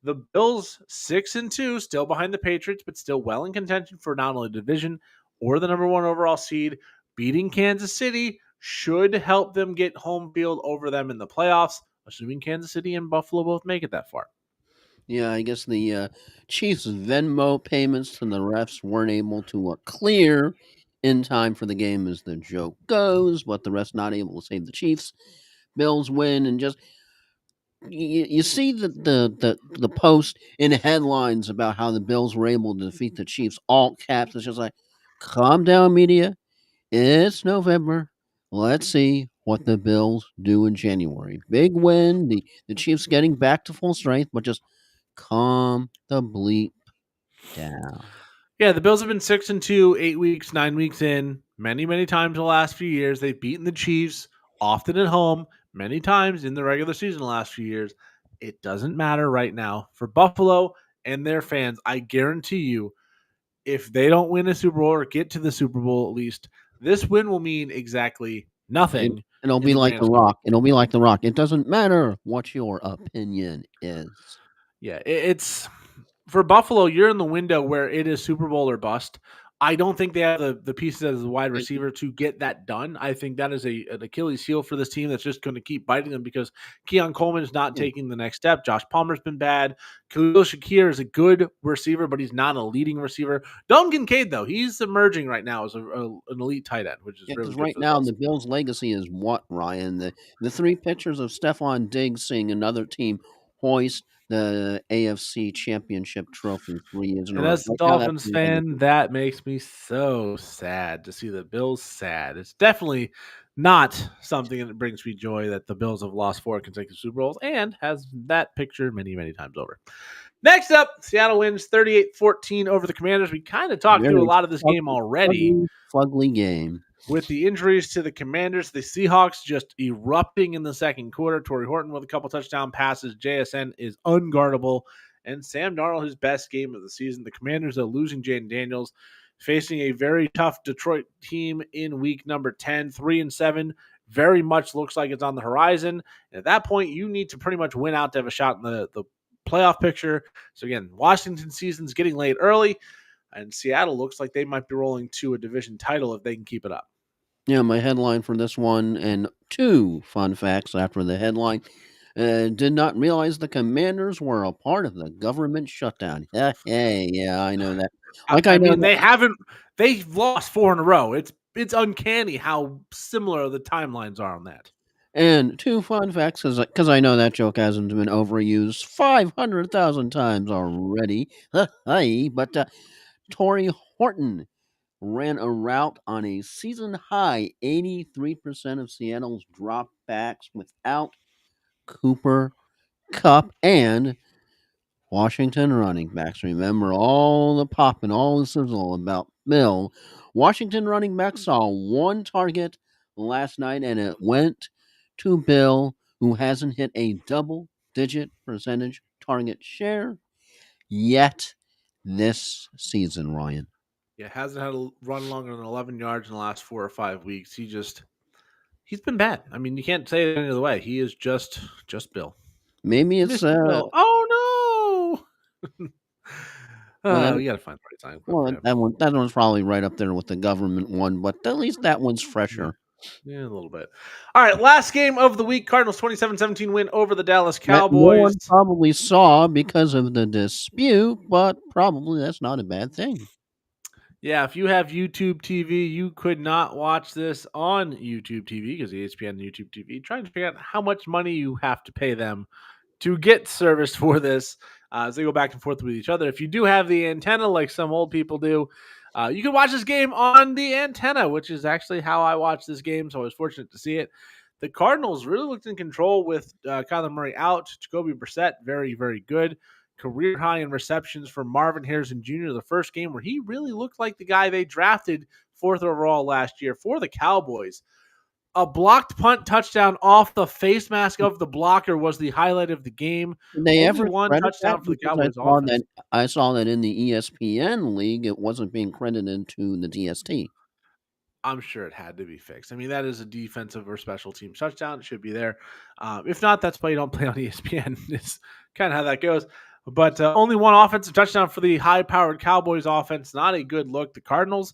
The Bills 6-2, still behind the Patriots, but still well in contention for not only the division or the number 1 overall seed. Beating Kansas City should help them get home field over them in the playoffs, assuming Kansas City and Buffalo both make it that far. Yeah, I guess the Chiefs' Venmo payments to the refs weren't able to clear in time for the game, as the joke goes, but the refs not able to save the Chiefs. Bills win, and just you see the post in headlines about how the Bills were able to defeat the Chiefs, all caps. It's just like, calm down, media. It's November. Let's see what the Bills do in January. Big win. The Chiefs getting back to full strength, but just calm the bleep down. Yeah, the Bills have been 6-2, 8 weeks, 9 weeks in. Many times in the last few years. They've beaten the Chiefs, often at home, many times in the regular season the last few years. It doesn't matter right now. For Buffalo and their fans, I guarantee you, if they don't win a Super Bowl or get to the Super Bowl at least, this win will mean exactly nothing. It'll be like The Rock. It'll be like The Rock. It doesn't matter what your opinion is. Yeah, it's for Buffalo, you're in the window where it is Super Bowl or bust. I don't think they have the pieces as a wide receiver to get that done. I think that is an Achilles heel for this team that's just going to keep biting them because Keon Coleman is not taking the next step. Josh Palmer's been bad. Khalil Shakir is a good receiver, but he's not a leading receiver. Dalton Kincaid, though, he's emerging right now as an elite tight end, which is really good right now the Bills' legacy is what, Ryan? The 3 pictures of Stephon Diggs seeing another team hoist the AFC Championship trophy 3 years in a row. And as a Dolphins fan, that makes me so sad to see the Bills sad. It's definitely not something that brings me joy that the Bills have lost 4 consecutive Super Bowls and has that picture many times over. Next up, Seattle wins 38-14 over the Commanders. We kind of talked through a lot of this game already. Fugly game. With the injuries to the Commanders, the Seahawks just erupting in the second quarter. Torrey Horton with a couple touchdown passes. JSN is unguardable. And Sam Darnold, his best game of the season. The Commanders are losing Jaden Daniels, facing a very tough Detroit team in week number 10, 3-7. Very much looks like it's on the horizon. And at that point, you need to pretty much win out to have a shot in the playoff picture. So again, Washington season's getting late early, and Seattle looks like they might be rolling to a division title if they can keep it up. Yeah, my headline for this one, and 2 fun facts after the headline. Did not realize the Commanders were a part of the government shutdown. Hey, yeah, I know that. They've lost 4 in a row. It's uncanny how similar the timelines are on that. And 2 fun facts, because I know that joke hasn't been overused 500,000 times already. But Torrey Horton ran a route on a season-high 83% of Seattle's dropbacks without Cooper Kupp and Washington running backs. Remember all the pop and all the sizzle about Bill. Washington running backs saw 1 target last night, and it went to Bill, who hasn't hit a double-digit percentage target share yet this season, Ryan. Yeah, hasn't had a run longer than 11 yards in the last 4 or 5 weeks. He's been bad. I mean, you can't say it any other way. He is just Bill. Maybe it's Bill. Oh no! You gotta find the right time. Well, that one's probably right up there with the government one, but at least that one's fresher. Yeah, a little bit. All right, last game of the week. Cardinals 27-17 win over the Dallas Cowboys. That no one probably saw because of the dispute, but probably that's not a bad thing. Yeah, if you have YouTube TV, you could not watch this on YouTube TV because ESPN and YouTube TV trying to figure out how much money you have to pay them to get service for this as they go back and forth with each other. If you do have the antenna like some old people do, you can watch this game on the antenna, which is actually how I watched this game, so I was fortunate to see it. The Cardinals really looked in control with Kyler Murray out. Jacoby Brissett, very, very good. Career high in receptions for Marvin Harrison Jr. The first game where he really looked like the guy they drafted 4th overall last year for the Cowboys. A blocked punt touchdown off the face mask of the blocker was the highlight of the game. Did they Only ever one credit that? touchdown for the Because Cowboys offense. I saw that in the ESPN league, it wasn't being credited to the DST. I'm sure it had to be fixed. I mean, that is a defensive or special teams touchdown. It should be there. If not, that's why you don't play on ESPN. It's kind of how that goes. But only one offensive touchdown for the high-powered Cowboys offense. Not a good look. The Cardinals,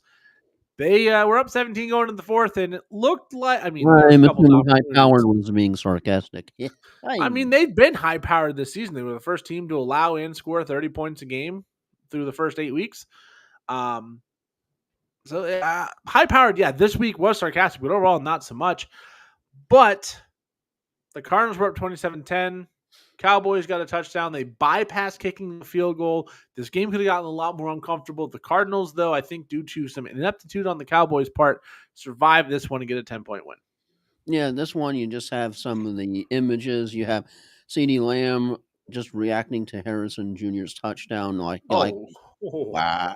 they were up 17 going into the fourth, and it looked like, I mean, there was a I'm couple of assuming high opportunities. powered was being sarcastic. Yeah. I mean, they've been high-powered this season. They were the first team to allow and score 30 points a game through the first 8 weeks. So high-powered, yeah, this week was sarcastic, but overall not so much. But the Cardinals were up 27-10. Cowboys got a touchdown. They bypassed kicking the field goal. This game could have gotten a lot more uncomfortable. The Cardinals, though, I think due to some ineptitude on the Cowboys' part, survived this one and get a 10-point win. Yeah, this one you just have some of the images. You have CeeDee Lamb just reacting to Harrison Jr.'s touchdown. Wow.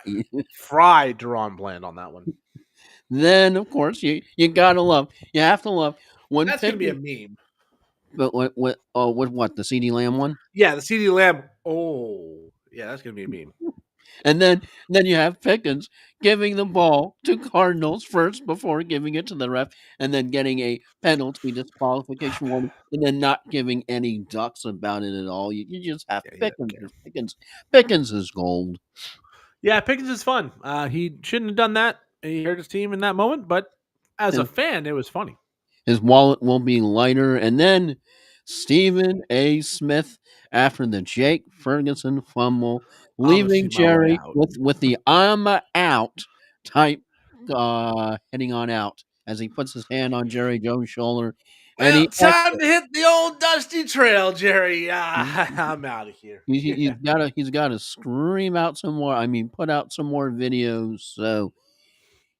Fried Deron Bland on that one. Then, of course, you gotta love. You have to love when that's gonna be a meme. But what the CeeDee Lamb one? Yeah, the CeeDee Lamb. Oh, yeah, that's gonna be a meme. And then you have Pickens giving the ball to Cardinals first before giving it to the ref, and then getting a penalty disqualification warning, and then not giving any ducks about it at all. You just have Pickens. Pickens is gold. Yeah, Pickens is fun. He shouldn't have done that. He hurt his team in that moment, but as a fan, it was funny. His wallet will be lighter. And then Stephen A. Smith after the Jake Ferguson fumble, leaving Jerry with the I'm out type heading on out as he puts his hand on Jerry Jones' shoulder. Well, time to hit the old dusty trail, Jerry. I'm out of here. He's got to scream out some more. I mean, put out some more videos. So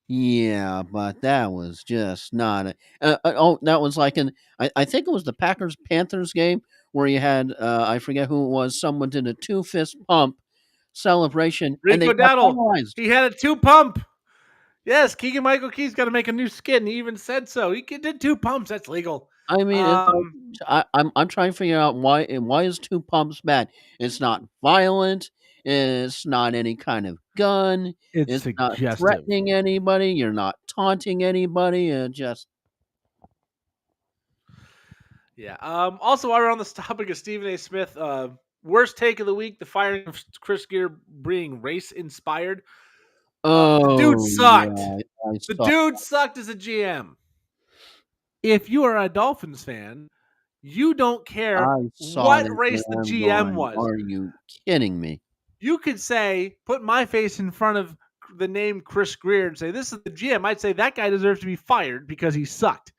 yeah, but that was just not. That was like I think it was the Packers Panthers game where you had I forget who it was. Someone did a 2-fist pump celebration, and they got penalized. He had a 2-pump. Yes, Keegan Michael Key's got to make a new skin. He even said so. He did 2 pumps. That's legal. I mean, I'm trying to figure out why is 2 pumps bad. It's not violent. It's not any kind of gun. It's not threatening anybody. You're not taunting anybody. Yeah. Also, while we're on this topic of Stephen A. Smith, worst take of the week: the firing of Chris Grier being race inspired. The dude sucked. Yeah, the dude sucked as a GM. If you are a Dolphins fan, you don't care what race the GM was. Are you kidding me? You could say, put my face in front of the name Chris Grier and say, this is the GM. I'd say that guy deserves to be fired because he sucked.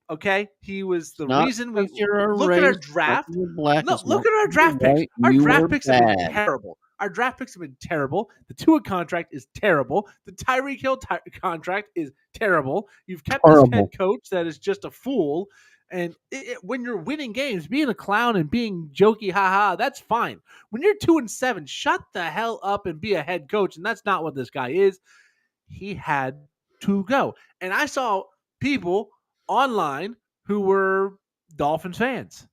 Okay? He was the reason we look at our draft. Look at our draft picks. Our draft picks have been terrible. Our draft picks have been terrible. The Tua contract is terrible. The Tyreek Hill contract is terrible. You've kept this head coach that is just a fool. And when you're winning games, being a clown and being jokey, haha, that's fine. When you're 2-7, shut the hell up and be a head coach. And that's not what this guy is. He had to go. And I saw people online who were Dolphins fans,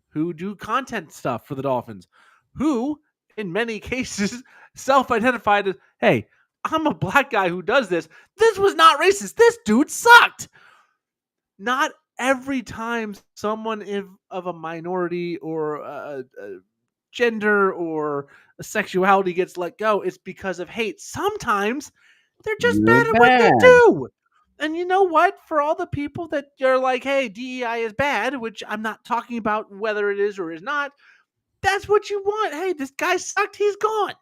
who do content stuff for the Dolphins, who in many cases self-identified as, hey, I'm a black guy who does this. This was not racist. This dude sucked. Not every time someone of a minority or a gender or a sexuality gets let go, it's because of hate. Sometimes they're just bad at what they do. And you know what? For all the people that are like, hey, DEI is bad, which I'm not talking about whether it is or is not, that's what you want. Hey, this guy sucked. He's gone.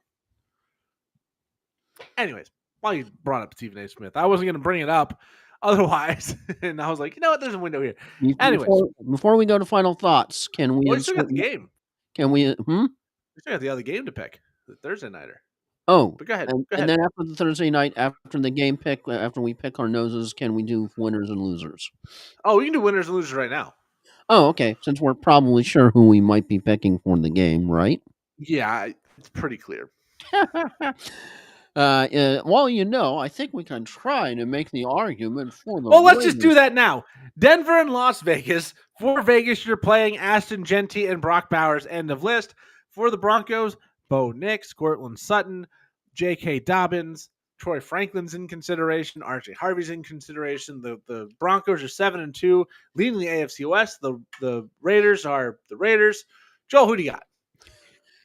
Anyways, while you brought up Stephen A. Smith, I wasn't going to bring it up otherwise. And I was like, you know what? There's a window here. Anyways. Before we go to final thoughts, can we... we still got the game. Can we... We still got the other game to pick. The Thursday nighter. Oh. But go ahead. And then after the Thursday night, after the game pick, after we pick our noses, can we do winners and losers? Oh, we can do winners and losers right now. Oh, okay. Since we're probably sure who we might be picking for the game, right? Yeah, it's pretty clear. Well, I think we can try to make the argument for the Well, let's just do Raiders. that now. Denver and Las Vegas. For Vegas, you're playing Ashton Genty and Brock Bowers. End of list. For the Broncos, Bo Nix, Cortland Sutton, J.K. Dobbins, Troy Franklin's in consideration. R.J. Harvey's in consideration. The Broncos are 7-2, leading the AFC West. The Raiders are the Raiders. Joel, who do you got?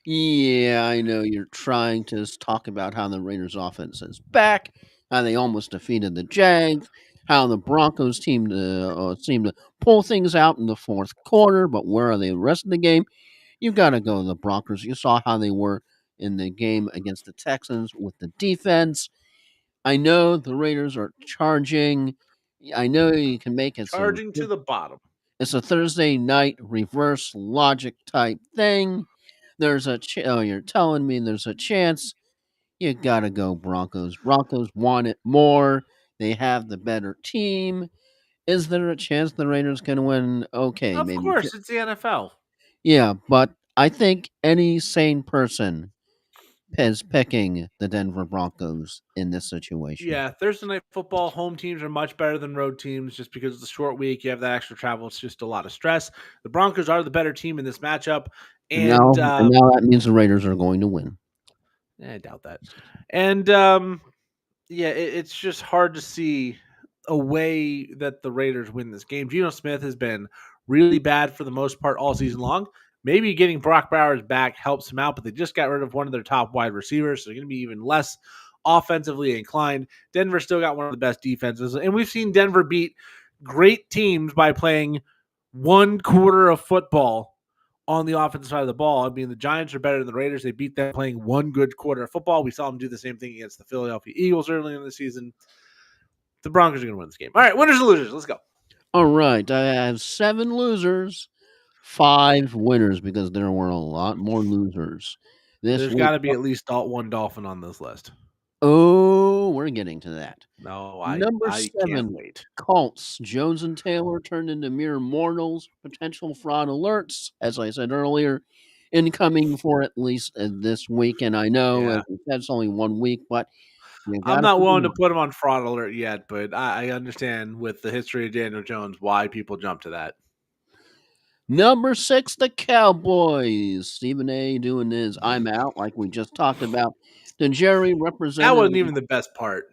Yeah, I know you're trying to talk about how the Raiders offense is back, how they almost defeated the Jags, how the Broncos seem to pull things out in the fourth quarter, but where are they the rest of the game? You've got to go to the Broncos. You saw how they were in the game against the Texans with the defense. I know the Raiders are charging. I know you can make it so Charging to the bottom. it's a Thursday night reverse logic type thing. You're telling me there's a chance. You gotta go Broncos. Broncos want it more. They have the better team. Is there a chance the Raiders can win? Okay, Of maybe. course, it's the NFL. Yeah, but I think any sane person is picking the Denver Broncos in this situation. Yeah, Thursday night football, home teams are much better than road teams just because it's a short week. You have that extra travel. It's just a lot of stress. The Broncos are the better team in this matchup. And And now that means the Raiders are going to win. I doubt that. And yeah, it's just hard to see a way that the Raiders win this game. Geno Smith has been really bad for the most part all season long. Maybe getting Brock Bowers back helps him out, but they just got rid of one of their top wide receivers, so they're going to be even less offensively inclined. Denver still got one of the best defenses, and we've seen Denver beat great teams by playing one quarter of football on the offensive side of the ball. I mean, the Giants are better than the Raiders. They beat them playing one good quarter of football. We saw them do the same thing against the Philadelphia Eagles early in the season. The Broncos are going to win this game. All right, winners and losers. Let's go. All right, I have 7 losers, 5 winners because there were a lot more losers. There's got to be at least one Dolphin on this list. Oh, we're getting to that. No, Number I can't 7, wait. Colts. Jones and Taylor turned into mere mortals. Potential fraud alerts, as I said earlier, incoming for at least this week. And I know, Yeah. as we said, it's only 1 week, but you I'm gotta not put willing them to put him on fraud alert yet, but I understand with the history of Daniel Jones why people jump to that. Number 6, the Cowboys. Stephen A. doing his I'm out, like we just talked about. The Jerry That represented wasn't even the best part.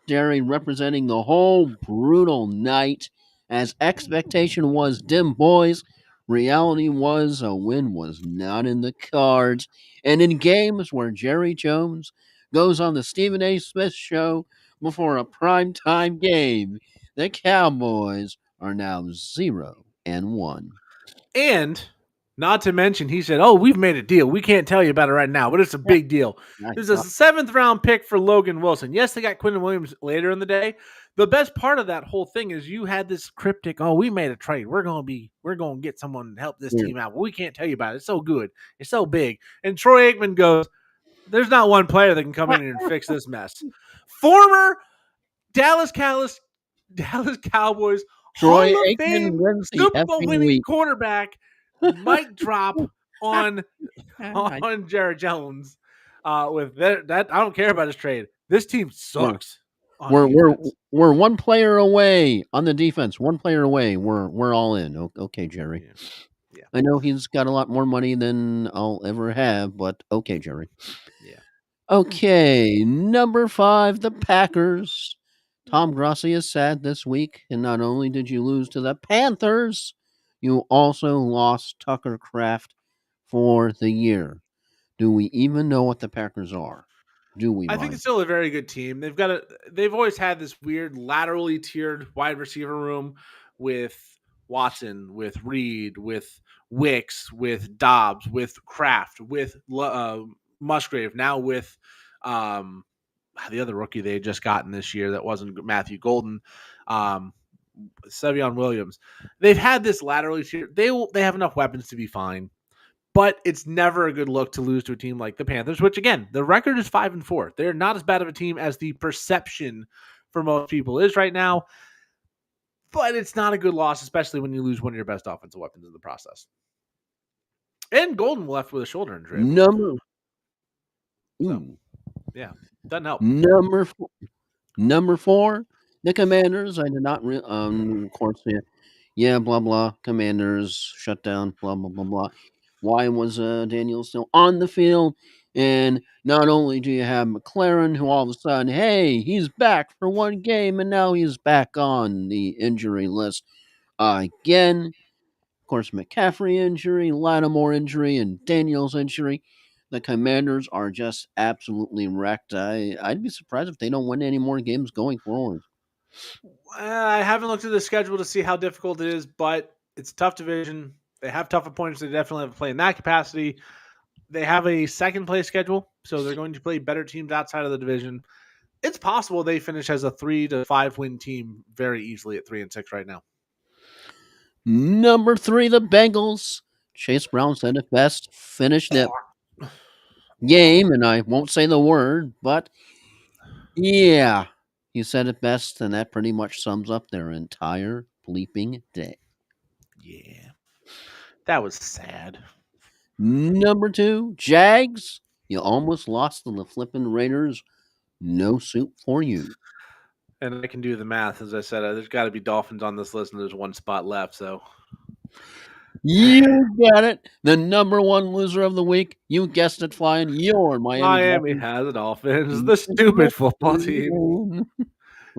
Jerry representing the whole brutal night. As expectation was dim, boys, reality was a win was not in the cards. And in games where Jerry Jones goes on the Stephen A. Smith show before a primetime game, the Cowboys are now 0-1. And not to mention, he said, "Oh, we've made a deal. We can't tell you about it right now, but it's a big deal." There's a 7th-round pick for Logan Wilson. Yes, they got Quinton Williams later in the day. The best part of that whole thing is you had this cryptic, "Oh, we made a trade. We're gonna get someone to help this team out, but we can't tell you about it. It's so good. It's so big." And Troy Aikman goes, "There's not one player that can come in here and fix this mess." Former Dallas Cowboys Troy Hall of Aikman Fame wins the Super Bowl effing winning week. quarterback mic drop on Jared Jones with that. I don't care about his trade. This team sucks. We're 1 player away on the defense. 1 player away. We're all in. Okay, Jerry. Yeah. I know he's got a lot more money than I'll ever have, but okay, Jerry. Yeah. Okay, number 5, the Packers. Tom Grossi is sad this week, and not only did you lose to the Panthers, you also lost Tucker Kraft for the year. Do we even know what the Packers are? Do we? I think it's still a very good team. They've always had this weird laterally tiered wide receiver room with Watson, with Reed, with Wicks, with Dobbs, with Kraft, with Musgrave, now with the other rookie they had just gotten this year that wasn't Matthew Golden, Sevion Williams. They've had this laterally tiered. They have enough weapons to be fine. But it's never a good look to lose to a team like the Panthers, which again, the record is 5-4. They're not as bad of a team as the perception for most people is right now. But it's not a good loss, especially when you lose one of your best offensive weapons in the process. And Golden left with a shoulder injury. Yeah, doesn't help. Number four, the Commanders. I did not, of course, yeah, blah blah. Commanders shut down. Blah blah blah blah. Why was Daniel still on the field? And not only do you have McLaren, who all of a sudden, hey, he's back for one game, and now he's back on the injury list again. Of course, McCaffrey injury, Lattimore injury, and Daniels injury. The Commanders are just absolutely wrecked. I'd be surprised if they don't win any more games going forward. I haven't looked at the schedule to see how difficult it is, but it's a tough division. They have tough opponents. They definitely have to play in that capacity. They have a second place schedule, so they're going to play better teams outside of the division. It's possible they finish as a 3 to 5 win team very easily at 3-6 right now. Number three, the Bengals. Chase Brown said it best. Finish that game, and I won't say the word, but yeah, he said it best, and that pretty much sums up their entire bleeping day. Yeah, that was sad. Number two, Jags. You almost lost to the flippin' Raiders. No soup for you. And I can do the math. As I said, there's got to be Dolphins on this list, and there's one spot left. So You got it. The number one loser of the week. You guessed it, flying. Your Miami has the Dolphins, the stupid football team.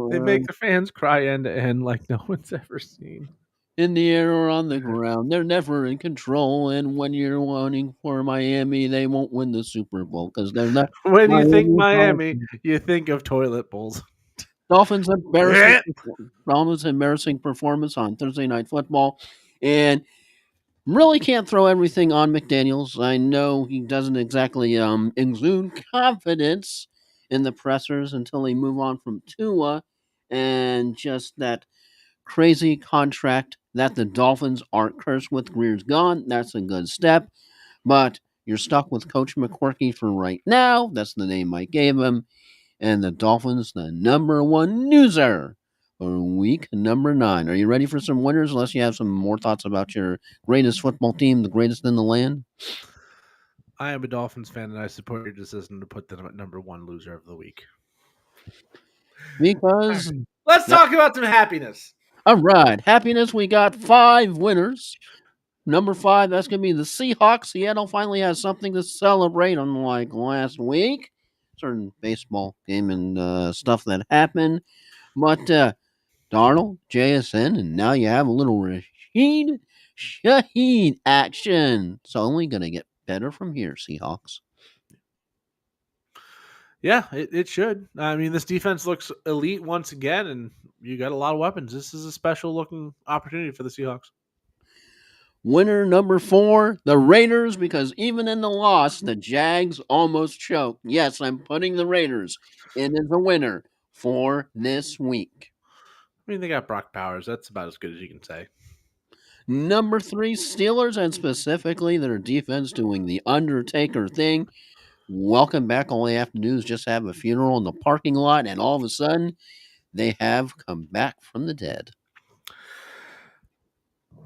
They make the fans cry end to end like no one's ever seen. In the air or on the ground, they're never in control. And when you're wanting for Miami, they won't win the Super Bowl because they're not. When you think Miami, you think of toilet bowls. Dolphins embarrassing performance on Thursday Night Football, and really can't throw everything on McDaniels. I know he doesn't exactly exude confidence in the pressers until they move on from Tua, and just that crazy contract that the Dolphins aren't cursed with. Greer's gone. That's a good step, but you're stuck with Coach McQuirky for right now. That's the name I gave him. And the Dolphins, the number one loser for week number 9. Are you ready for some winners? Unless you have some more thoughts about your greatest football team, the greatest in the land. I am a Dolphins fan, and I support your decision to put them at number one loser of the week. Because let's talk about some happiness. All right, happiness. We got 5 winners. Number 5, that's going to be the Seahawks. Seattle finally has something to celebrate, unlike last week. Certain baseball game and stuff that happened. But Darnold, JSN, and now you have a little Rashid Shaheed action. It's only going to get better from here, Seahawks. Yeah, it should. I mean, this defense looks elite once again, and you got a lot of weapons. This is a special looking opportunity for the Seahawks. Winner number 4, the Raiders, because even in the loss, the Jags almost choked. Yes, I'm putting the Raiders in as a winner for this week. I mean, they got Brock Powers. That's about as good as you can say. Number 3, Steelers, and specifically their defense doing the Undertaker thing. Welcome back. All they have to do is just have a funeral in the parking lot, and all of a sudden, they have come back from the dead.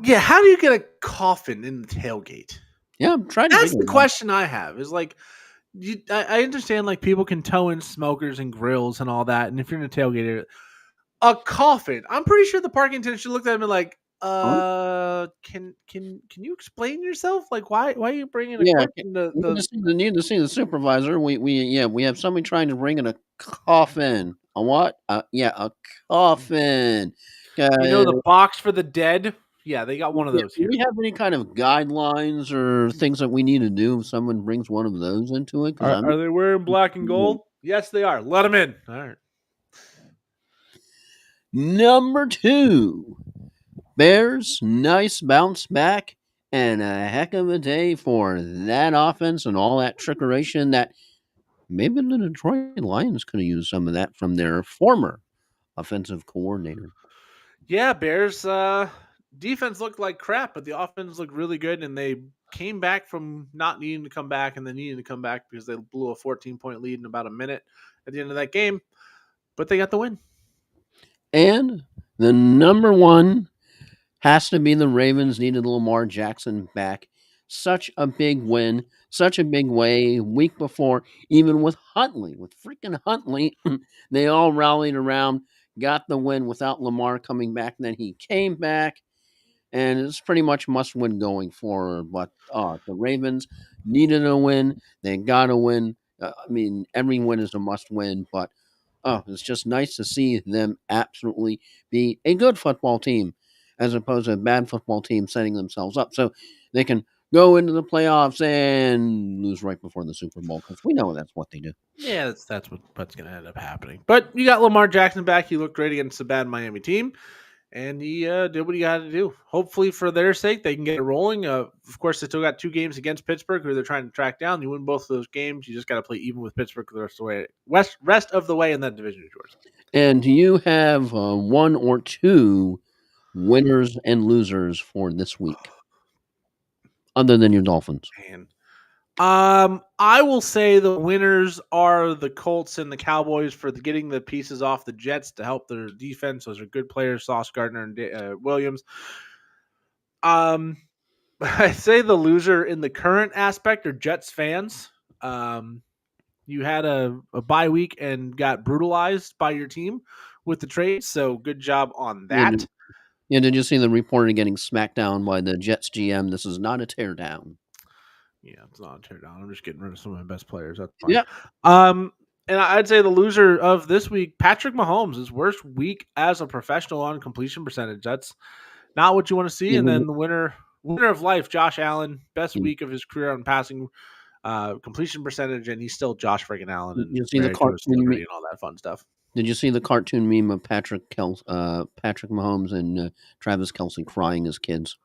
Yeah, how do you get a coffin in the tailgate? Yeah, I'm trying to. That's the question I have. Is like, I understand like people can tow in smokers and grills and all that, and if you're in a tailgate, a coffin. I'm pretty sure the parking attendant should look at him and like, can you explain yourself? Like, why are you bringing a coffin? Need to see the supervisor. We have somebody trying to bring in a coffin. A what? A coffin. You know the box for the dead. Yeah, they got one of those here. Do we have any kind of guidelines or things that we need to do if someone brings one of those into it? Are they wearing black and gold? Yes, they are. Let them in. All right. Number 2, Bears, nice bounce back and a heck of a day for that offense and all that trickeration that maybe the Detroit Lions could have used some of that from their former offensive coordinator. Yeah, Bears defense looked like crap, but the offense looked really good, and they came back from not needing to come back and then needing to come back because they blew a 14-point lead in about a minute at the end of that game, but they got the win. And the number 1 has to be the Ravens needed Lamar Jackson back. Such a big win. such a big way. Week before, even with freaking Huntley, they all rallied around, got the win without Lamar coming back. Then he came back, and it's pretty much must win going forward. But the Ravens needed a win; they got a win. I mean, every win is a must win, but it's just nice to see them absolutely be a good football team as opposed to a bad football team setting themselves up so they can go into the playoffs and lose right before the Super Bowl because we know that's what they do. Yeah, that's what's going to end up happening. But you got Lamar Jackson back. He looked great against the bad Miami team, and he did what he got to do. Hopefully, for their sake, they can get it rolling. Of course, they still got 2 games against Pittsburgh, who they're trying to track down. You win both of those games, you just got to play even with Pittsburgh the rest of the way. Rest of the way in that division is yours. And do you have 1 or 2 winners and losers for this week, other than your Dolphins? Man. I will say the winners are the Colts and the Cowboys for getting the pieces off the Jets to help their defense. Those are good players, Sauce Gardner and Williams. I say the loser in the current aspect are Jets fans. You had a bye week and got brutalized by your team with the trade, so good job on that. Yeah, did you see the reporter getting smacked down by the Jets GM? This is not a teardown. Yeah, it's not a teardown. I'm just getting rid of some of my best players. That's fine. Yeah. And I'd say the loser of this week, Patrick Mahomes, his worst week as a professional on completion percentage. That's not what you want to see. And then the winner of life, Josh Allen, best week of his career on passing completion percentage, and he's still Josh friggin' Allen. And you see the cartoon and all that fun stuff. Did you see the cartoon meme of Patrick Mahomes and Travis Kelce crying as kids?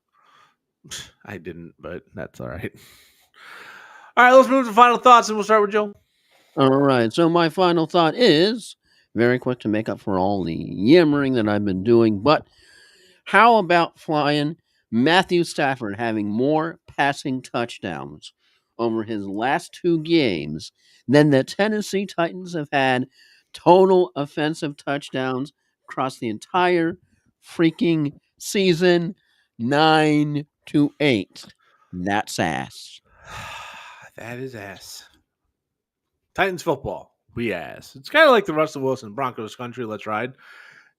I didn't, but that's all right. All right, let's move to final thoughts, and we'll start with Joe. All right, so my final thought is very quick to make up for all the yammering that I've been doing, but how about flying Matthew Stafford having more passing touchdowns over his last 2 games than the Tennessee Titans have had total offensive touchdowns across the entire freaking season? 9-8. That's ass. That is ass. Titans football, we ass. It's kind of like the Russell Wilson Broncos country. Let's ride.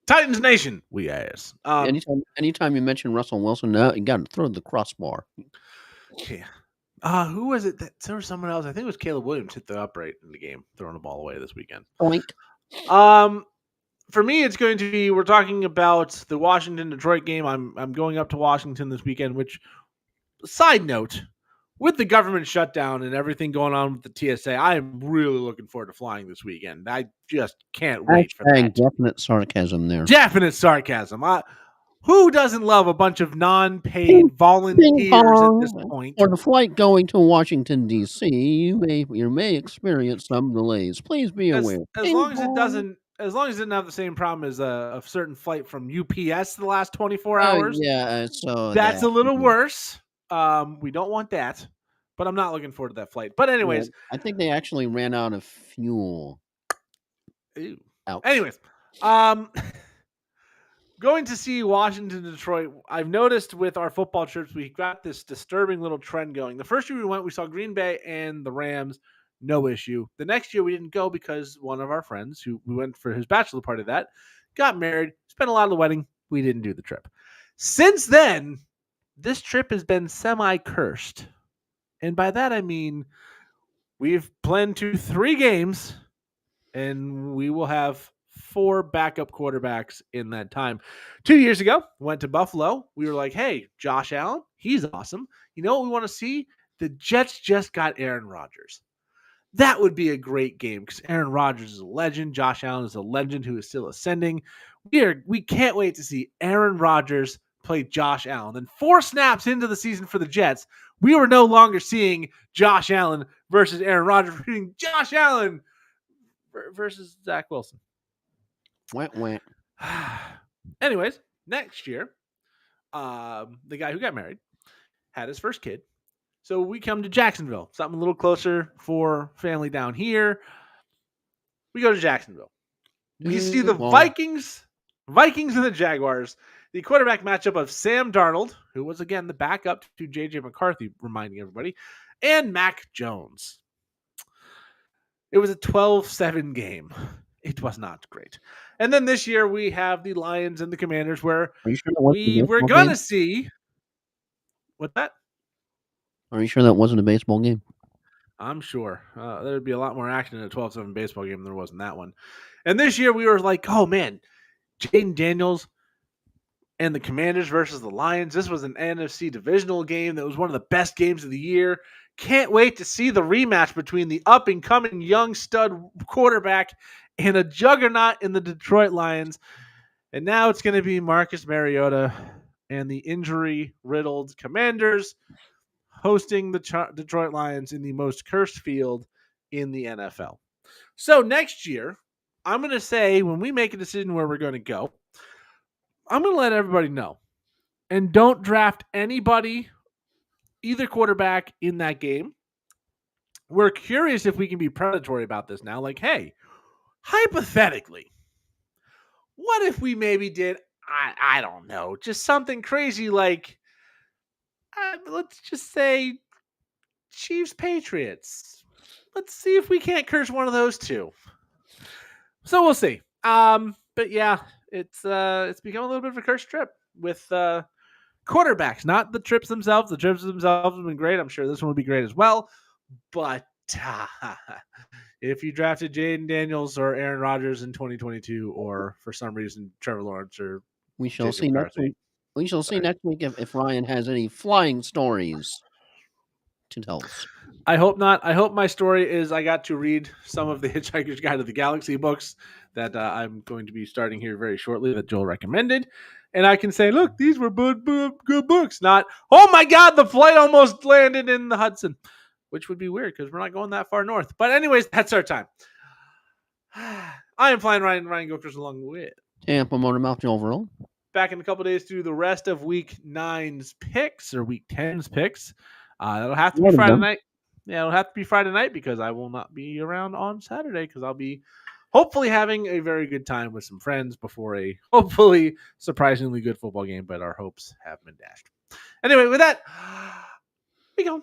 Titans Nation, we ass. Anytime you mention Russell Wilson, you got to throw the crossbar. Yeah. Who was it? There was someone else. I think it was Caleb Williams hit the upright in the game, throwing the ball away this weekend. Oink. For me, it's going to be, we're talking about the Washington-Detroit game. I'm going up to Washington this weekend, which, side note, with the government shutdown and everything going on with the TSA, I am really looking forward to flying this weekend. I just can't wait for that. Definite sarcasm there. Definite sarcasm. Who doesn't love a bunch of non-paid volunteers at this point? For the flight going to Washington, D.C., you may experience some delays. Please be aware. As long as it didn't have the same problem as a certain flight from UPS the last 24 hours. Yeah, so that's a little worse. We don't want that, but I'm not looking forward to that flight. But anyways, I think they actually ran out of fuel. Ew. Anyways, going to see Washington, Detroit. I've noticed with our football trips, we got this disturbing little trend going. The first year we went, we saw Green Bay and the Rams, no issue. The next year we didn't go because one of our friends, who we went for his bachelor party, got married, spent a lot of the wedding. We didn't do the trip. Since then, this trip has been semi-cursed. And by that, I mean, we've planned to 3 games, and we will have 4 backup quarterbacks in that time. 2 years ago, went to Buffalo. We were like, hey, Josh Allen, he's awesome. You know what we want to see? The Jets just got Aaron Rodgers. That would be a great game because Aaron Rodgers is a legend. Josh Allen is a legend who is still ascending. We can't wait to see Aaron Rodgers play Josh Allen. Then 4 snaps into the season for the Jets, we were no longer seeing Josh Allen versus Aaron Rodgers. We're seeing Josh Allen versus Zach Wilson. Went. Anyways, next year, the guy who got married had his first kid. So we come to Jacksonville, something a little closer for family down here. We go to Jacksonville. We see the Vikings and the Jaguars. The quarterback matchup of Sam Darnold, who was, again, the backup to J.J. McCarthy, reminding everybody, and Mac Jones. It was a 12-7 game. It was not great. And then this year we have the Lions and the Commanders, where Are you sure that wasn't a we were baseball going to game? see what that. Are you sure that wasn't a baseball game? I'm sure there'd be a lot more action in a 12-7 baseball game than there was in that one. And this year we were like, oh man, Jaden Daniels and the Commanders versus the Lions. This was an NFC divisional game that was one of the best games of the year. Can't wait to see the rematch between the up-and-coming young stud quarterback and a juggernaut in the Detroit Lions. And now it's going to be Marcus Mariota and the injury-riddled Commanders hosting the Detroit Lions in the most cursed field in the NFL. So next year, I'm going to say when we make a decision where we're going to go, I'm going to let everybody know. And don't draft anybody, either quarterback, in that game. We're curious if we can be predatory about this now. Like, hey, hypothetically, what if we maybe did, I don't know, just something crazy like, let's just say Chiefs Patriots. Let's see if we can't curse one of those two. So we'll see. But yeah, it's become a little bit of a cursed trip with quarterbacks, not the trips themselves. The trips themselves have been great. I'm sure this one will be great as well. But if you drafted Jaden Daniels or Aaron Rodgers in 2022, or for some reason Trevor Lawrence or We shall Jason see next McCarthy. week. We shall see Sorry. next week if Ryan has any flying stories to tell us. I hope not. I hope my story is I got to read some of the Hitchhiker's Guide to the Galaxy books that I'm going to be starting here very shortly that Joel recommended. And I can say, look, these were good books. Not, oh my God, the flight almost landed in the Hudson, which would be weird because we're not going that far north. But anyways, that's our time. I am Flying Ryan Gokers along with Tampa Motormouth Joel Verl. Back in a couple days to do the rest of Week 9's picks or Week 10's picks. That'll have to be Friday night. Yeah, it'll have to be Friday night because I will not be around on Saturday because I'll be hopefully having a very good time with some friends before a hopefully surprisingly good football game, but our hopes have been dashed. Anyway, with that, we go.